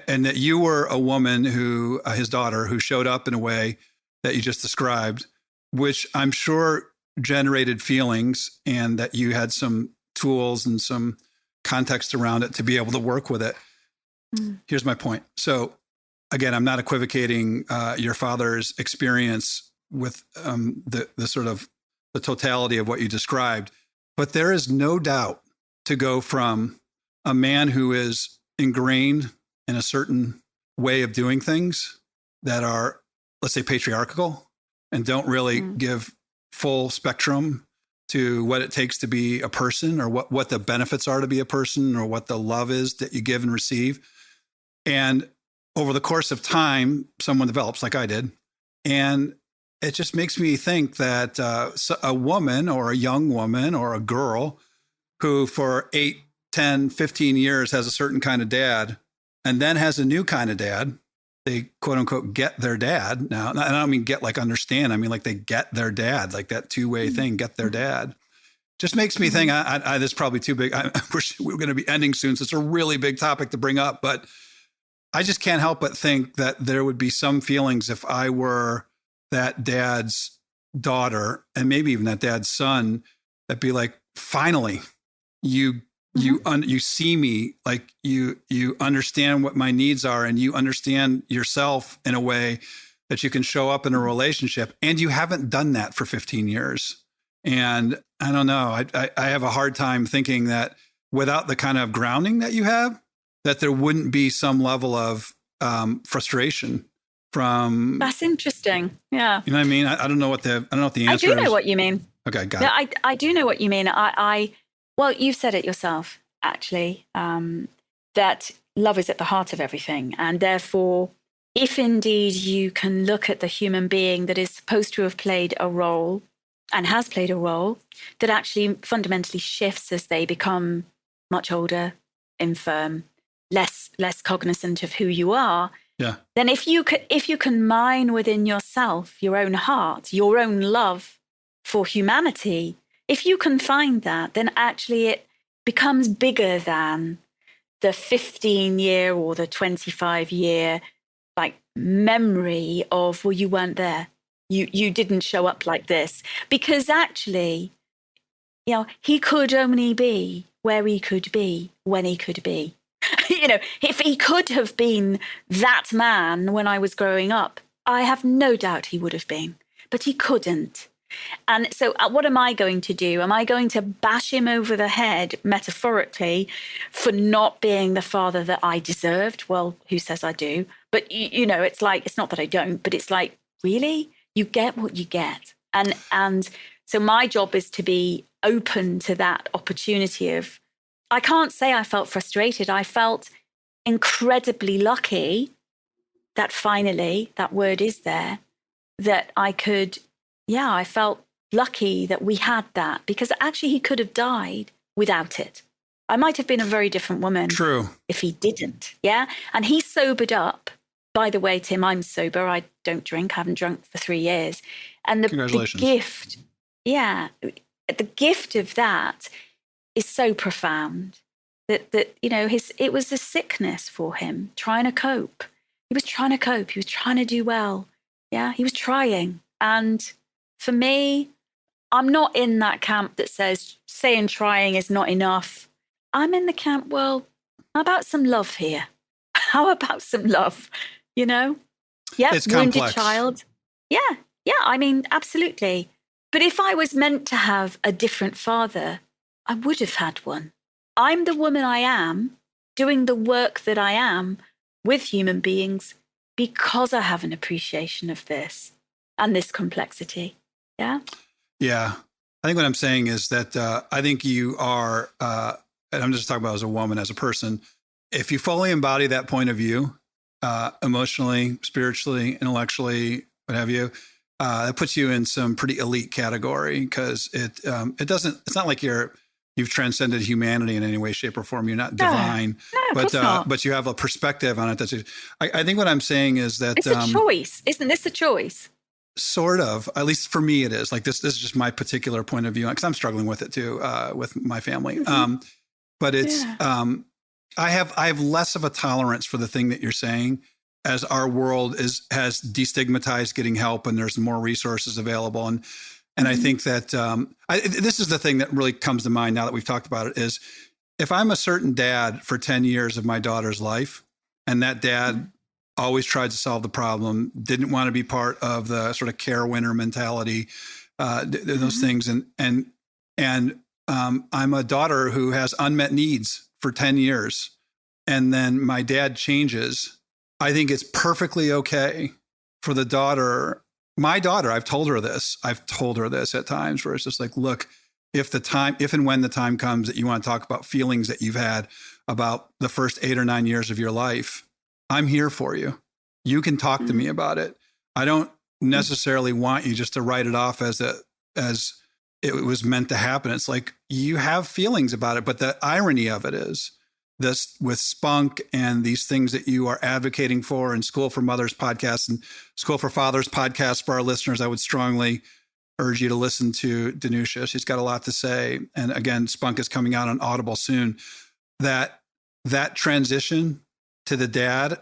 And that you were a woman who, his daughter, who showed up in a way that you just described, which I'm sure generated feelings, and that you had some tools and some context around it to be able to work with it. Here's my point. So again, I'm not equivocating your father's experience with the sort of the totality of what you described, but there is no doubt to go from a man who is ingrained in a certain way of doing things that are, let's say, patriarchal and don't really give full spectrum to what it takes to be a person, or what the benefits are to be a person, or what the love is that you give and receive. And over the course of time, someone develops like I did. And it just makes me think that a woman or a young woman or a girl who for 8, 10, 15 years has a certain kind of dad and then has a new kind of dad, they quote unquote get their dad now. And I don't mean get like understand. I mean like they get their dad, like that two-way thing, get their dad. Just makes me think, this is probably too big. I wish we were going to be ending soon. So it's a really big topic to bring up, but I just can't help but think that there would be some feelings if I were that dad's daughter and maybe even that dad's son, that'd be like, finally, you see me, like you understand what my needs are, and you understand yourself in a way that you can show up in a relationship, and you haven't done that for 15 years. And I don't know, I have a hard time thinking that without the kind of grounding that you have, that there wouldn't be some level of frustration from. That's interesting. Yeah. You know what I mean? I don't know what the answer is. I do know what you mean. Okay, got it. I do know what you mean. Well, you've said it yourself, actually, that love is at the heart of everything. And therefore, if indeed you can look at the human being that is supposed to have played a role and has played a role that actually fundamentally shifts as they become much older, infirm, less cognizant of who you are, then if you can mine within yourself your own heart, your own love for humanity, if you can find that, then actually it becomes bigger than the 15-year or the 25-year like memory of, well, you weren't there. You didn't show up like this. Because actually, he could only be where he could be when he could be. If he could have been that man when I was growing up, I have no doubt he would have been. But he couldn't. And so what am I going to do? Am I going to bash him over the head, metaphorically, for not being the father that I deserved? Well, who says I do? But, it's like, it's not that I don't, but it's like, really? You get what you get. And so my job is to be open to that opportunity of, I can't say I felt frustrated. I felt incredibly lucky that finally, that word is there, that I could, I felt lucky that we had that, because actually he could have died without it. I might have been a very different woman. True. If he didn't. Yeah. And he sobered up. By the way, Tim, I'm sober. I don't drink. I haven't drunk for 3 years. And the gift, the gift of that is so profound that it was a sickness for him, trying to cope. He was trying to cope. He was trying to do well. Yeah, he was trying. And for me, I'm not in that camp that says saying trying is not enough. I'm in the camp, well, how about some love here? How about some love? Yeah, it's wounded complex. Child. Yeah, I mean, absolutely. But if I was meant to have a different father, I would have had one. I'm the woman I am, doing the work that I am with human beings because I have an appreciation of this and this complexity. Yeah. Yeah. I think what I'm saying is that I think you are, and I'm just talking about as a woman, as a person, if you fully embody that point of view, emotionally, spiritually, intellectually, what have you, that puts you in some pretty elite category, because it's not like you've transcended humanity in any way, shape, or form. You're not divine, but you have a perspective on it. I think what I'm saying is that it's a choice. Isn't this a choice? Sort of, at least for me, it is. Like this is just my particular point of view, because I'm struggling with it too, with my family. Mm-hmm. But it's, I have less of a tolerance for the thing that you're saying, as our world has destigmatized getting help, and there's more resources available. And I think that this is the thing that really comes to mind now that we've talked about it, is if I'm a certain dad for 10 years of my daughter's life, and that dad always tried to solve the problem, didn't want to be part of the sort of care winner mentality, those things. And I'm a daughter who has unmet needs for 10 years and then my dad changes, I think it's perfectly okay for the daughter. My daughter, I've told her this at times where it's just like, look, if and when the time comes that you want to talk about feelings that you've had about the first 8 or 9 years of your life, I'm here for you. You can talk to me about it. I don't necessarily want you just to write it off as it was meant to happen. It's like you have feelings about it. But the irony of it is this with Spunk and these things that you are advocating for and School for Mothers podcast and School for Fathers podcast for our listeners, I would strongly urge you to listen to Danusia. She's got a lot to say. And again, Spunk is coming out on Audible soon. That transition to the dad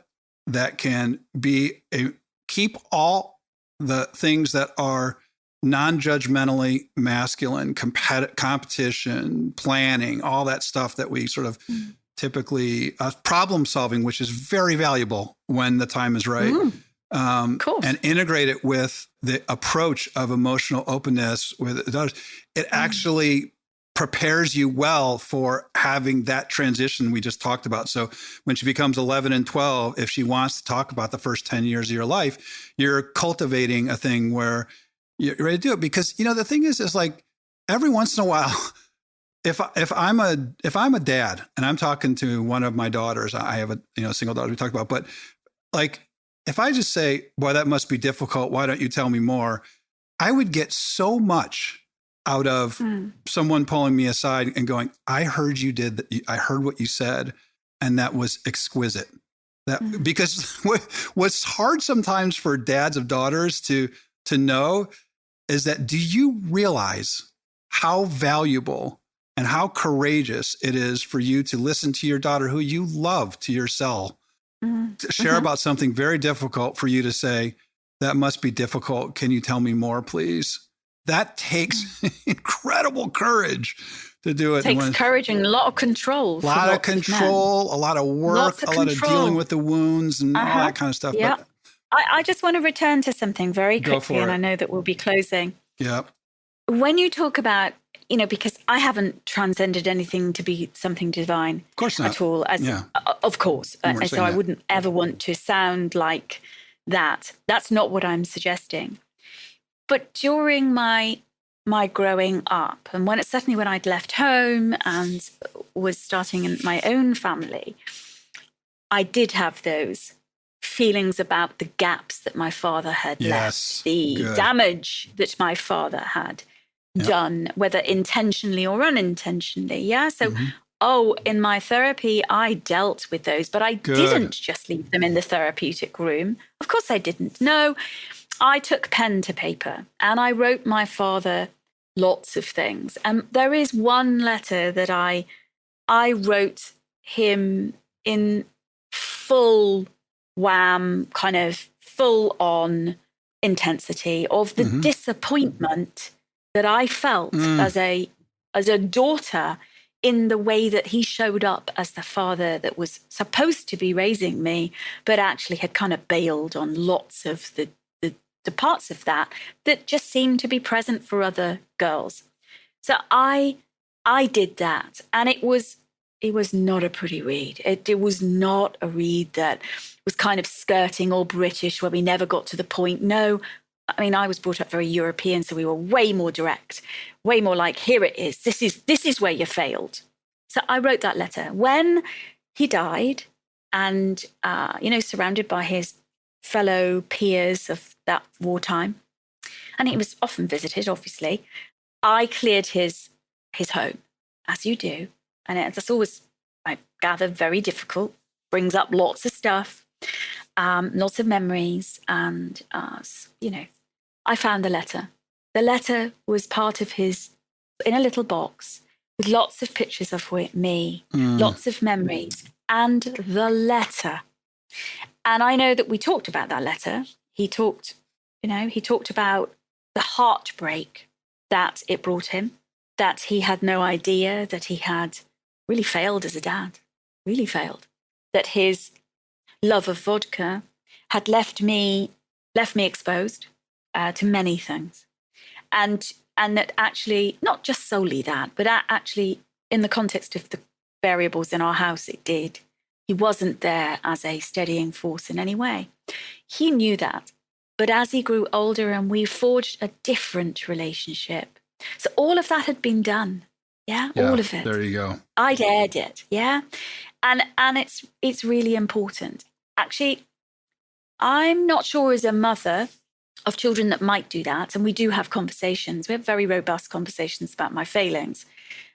that can keep all the things that are non-judgmentally masculine, competition, planning, all that stuff that we sort of typically problem solving, which is very valuable when the time is right. Cool. And integrate it with the approach of emotional openness with daughters. It actually prepares you well for having that transition we just talked about. So when she becomes 11 and 12, if she wants to talk about the first 10 years of your life, you're cultivating a thing where you're ready to do it. Because, the thing is like every once in a while, if I'm a dad and I'm talking to one of my daughters, I have a single daughter we talked about, but like, if I just say, boy, that must be difficult, why don't you tell me more? I would get so much out of someone pulling me aside and going, I heard I heard what you said. And that was exquisite. Because what's hard sometimes for dads of daughters to know is that, do you realize how valuable and how courageous it is for you to listen to your daughter who you love to your cell, to share about something very difficult, for you to say, that must be difficult. Can you tell me more, please? That takes incredible courage to do it. It takes courage and a lot of control. A lot of control, a lot of work, a lot of dealing with the wounds and all that kind of stuff. Yeah. But I just want to return to something very quickly, and I know that we'll be closing. Yeah. When you talk about, because I haven't transcended anything to be something divine, of course not. At all. Of course. And so I wouldn't ever want to sound like that. That's not what I'm suggesting. But during my growing up, and certainly when I'd left home and was starting in my own family, I did have those feelings about the gaps that my father had left, the damage that my father had done, whether intentionally or unintentionally. Yeah. So, in my therapy, I dealt with those, but I didn't just leave them in the therapeutic room. Of course I didn't. No, I took pen to paper and I wrote my father lots of things. And there is one letter that I wrote him in full wham, kind of full on intensity of the disappointment that I felt as a daughter in the way that he showed up as the father that was supposed to be raising me, but actually had kind of bailed on lots of the parts of that just seemed to be present for other girls. So I did that, and it was not a pretty read. It was not a read that was kind of skirting or British where we never got to the point. No, I mean, I was brought up very European, so we were way more direct, way more like, here it is. This is where you failed. So I wrote that letter when he died, and surrounded by his fellow peers of that wartime, and he was often visited, obviously. I cleared his home, as you do, and that's always, I gather, very difficult. Brings up lots of stuff, lots of memories, and I found the letter. The letter was part of his, in a little box with lots of pictures of me, lots of memories, and the letter. And I know that we talked about that letter. He talked about the heartbreak that it brought him, that he had no idea that he had really failed as a dad, really failed, that his love of vodka had left me exposed to many things. And that actually, not just solely that, but actually in the context of variables in our house, it did. He wasn't there as a steadying force in any way. He knew that. But as he grew older and we forged a different relationship. So all of that had been done. Yeah, all of it. There you go. I'd aired it. Yeah. And it's really important. Actually, I'm not sure as a mother of children that might do that. And we do have conversations. We have very robust conversations about my failings.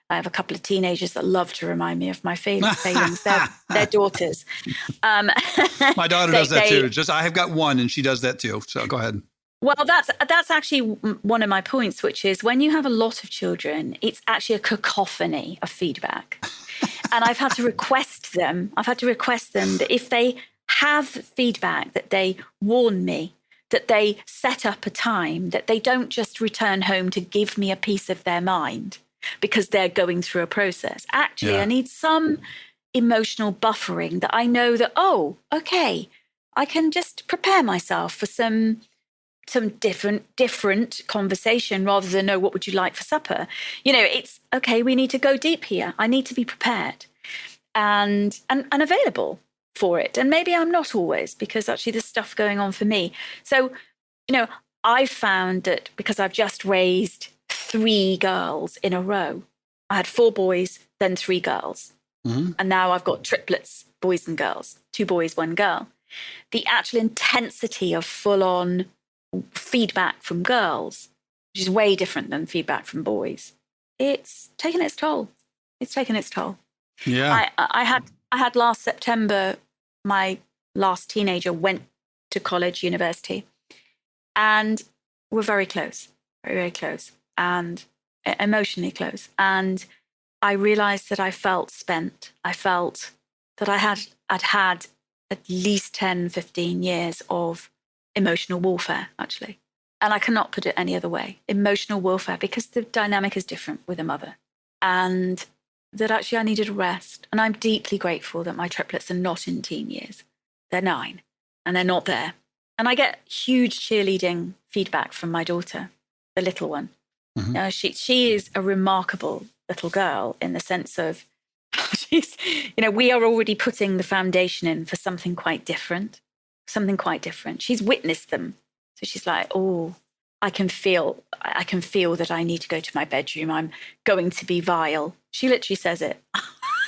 I have a couple of teenagers that love to remind me of my failings. They're daughters. My daughter does that too. I have got one and she does that too. So go ahead. Well, that's actually one of my points, which is when you have a lot of children, it's actually a cacophony of feedback. And I've had to request them that if they have feedback, that they warn me, that they set up a time, that they don't just return home to give me a piece of their mind because they're going through a process. Actually, I need some emotional buffering that I know that, oh, okay, I can just prepare myself for some different conversation rather than, no, what would you like for supper? It's okay, we need to go deep here. I need to be prepared and available for it. And maybe I'm not always, because actually there's stuff going on for me. So, I've found that because I've just raised 3 girls in a row, I had 4 boys, then 3 girls. Mm-hmm. And now I've got triplets, boys and girls, 2 boys, 1 girl. The actual intensity of full-on feedback from girls, which is way different than feedback from boys, it's taken its toll. Yeah. I had last September, my last teenager went to college, university, and we're very close, very, very close, and emotionally close. And I realized that I felt spent. I felt that I'd had at least 10, 15 years of emotional warfare, actually. And I cannot put it any other way. Emotional warfare, because the dynamic is different with a mother. And that actually I needed a rest. And I'm deeply grateful that my triplets are not in teen years. They're 9 and they're not there. And I get huge cheerleading feedback from my daughter, the little one. Mm-hmm. She is a remarkable little girl in the sense of we are already putting the foundation in for something quite different. She's witnessed them. So she's like, oh, I can feel that I need to go to my bedroom. I'm going to be vile. She literally says it.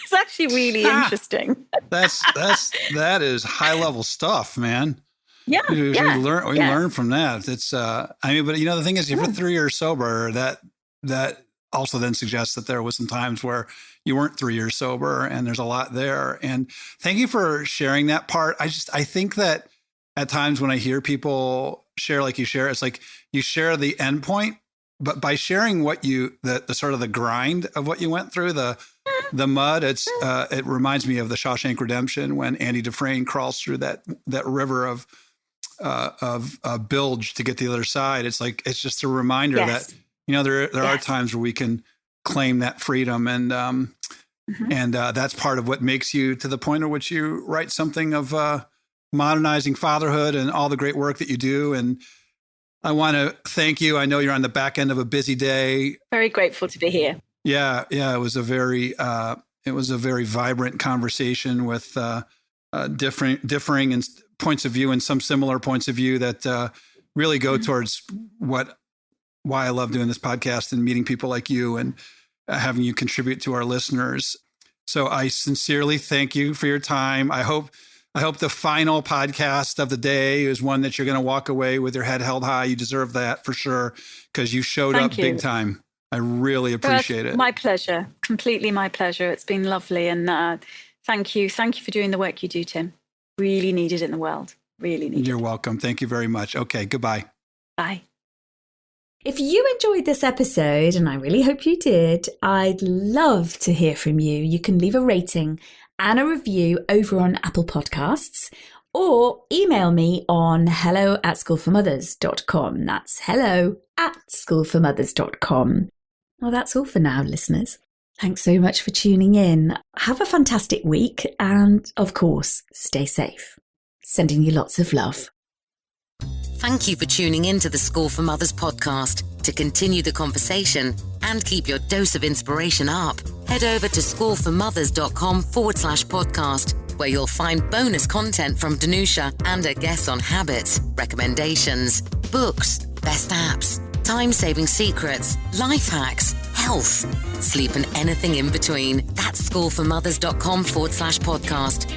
It's actually really interesting. That is high level stuff, man. Yeah. We learn from that. It's but the thing is, if you're 3 years sober, that also then suggests that there was some times where you weren't 3 years sober, and there's a lot there. And thank you for sharing that part. I think that at times when I hear people share like you share, it's like you share the end point, but by sharing what the sort of the grind of what you went through, the mud, it reminds me of the Shawshank Redemption when Andy Dufresne crawls through that river of bilge to get to the other side. It's like, it's just a reminder that, there are times where we can claim that freedom, and that's part of what makes you to the point at which you write something of modernizing fatherhood and all the great work that you do. And I want to thank you. I know you're on the back end of a busy day. Very grateful to be here. Yeah. It was a very vibrant conversation with differing and points of view and some similar points of view that really go towards why I love doing this podcast and meeting people like you and having you contribute to our listeners. So I sincerely thank you for your time. I hope the final podcast of the day is one that you're going to walk away with your head held high. You deserve that for sure, because you showed up big time. I really appreciate it. My pleasure. Completely my pleasure. It's been lovely. And thank you. Thank you for doing the work you do, Tim. Really needed in the world. Really needed. You're welcome. Thank you very much. Okay. Goodbye. Bye. If you enjoyed this episode, and I really hope you did, I'd love to hear from you. You can leave a rating and a review over on Apple Podcasts, or email me on hello@schoolformothers.com. That's hello@schoolformothers.com. Well, that's all for now, listeners. Thanks so much for tuning in. Have a fantastic week, and of course, stay safe. Sending you lots of love. Thank you for tuning in to the School for Mothers podcast. To continue the conversation and keep your dose of inspiration up, head over to schoolformothers.com/podcast, where you'll find bonus content from Danusia and a guest on habits, recommendations, books, best apps, time-saving secrets, life hacks, health, sleep and anything in between. That's schoolformothers.com/podcast.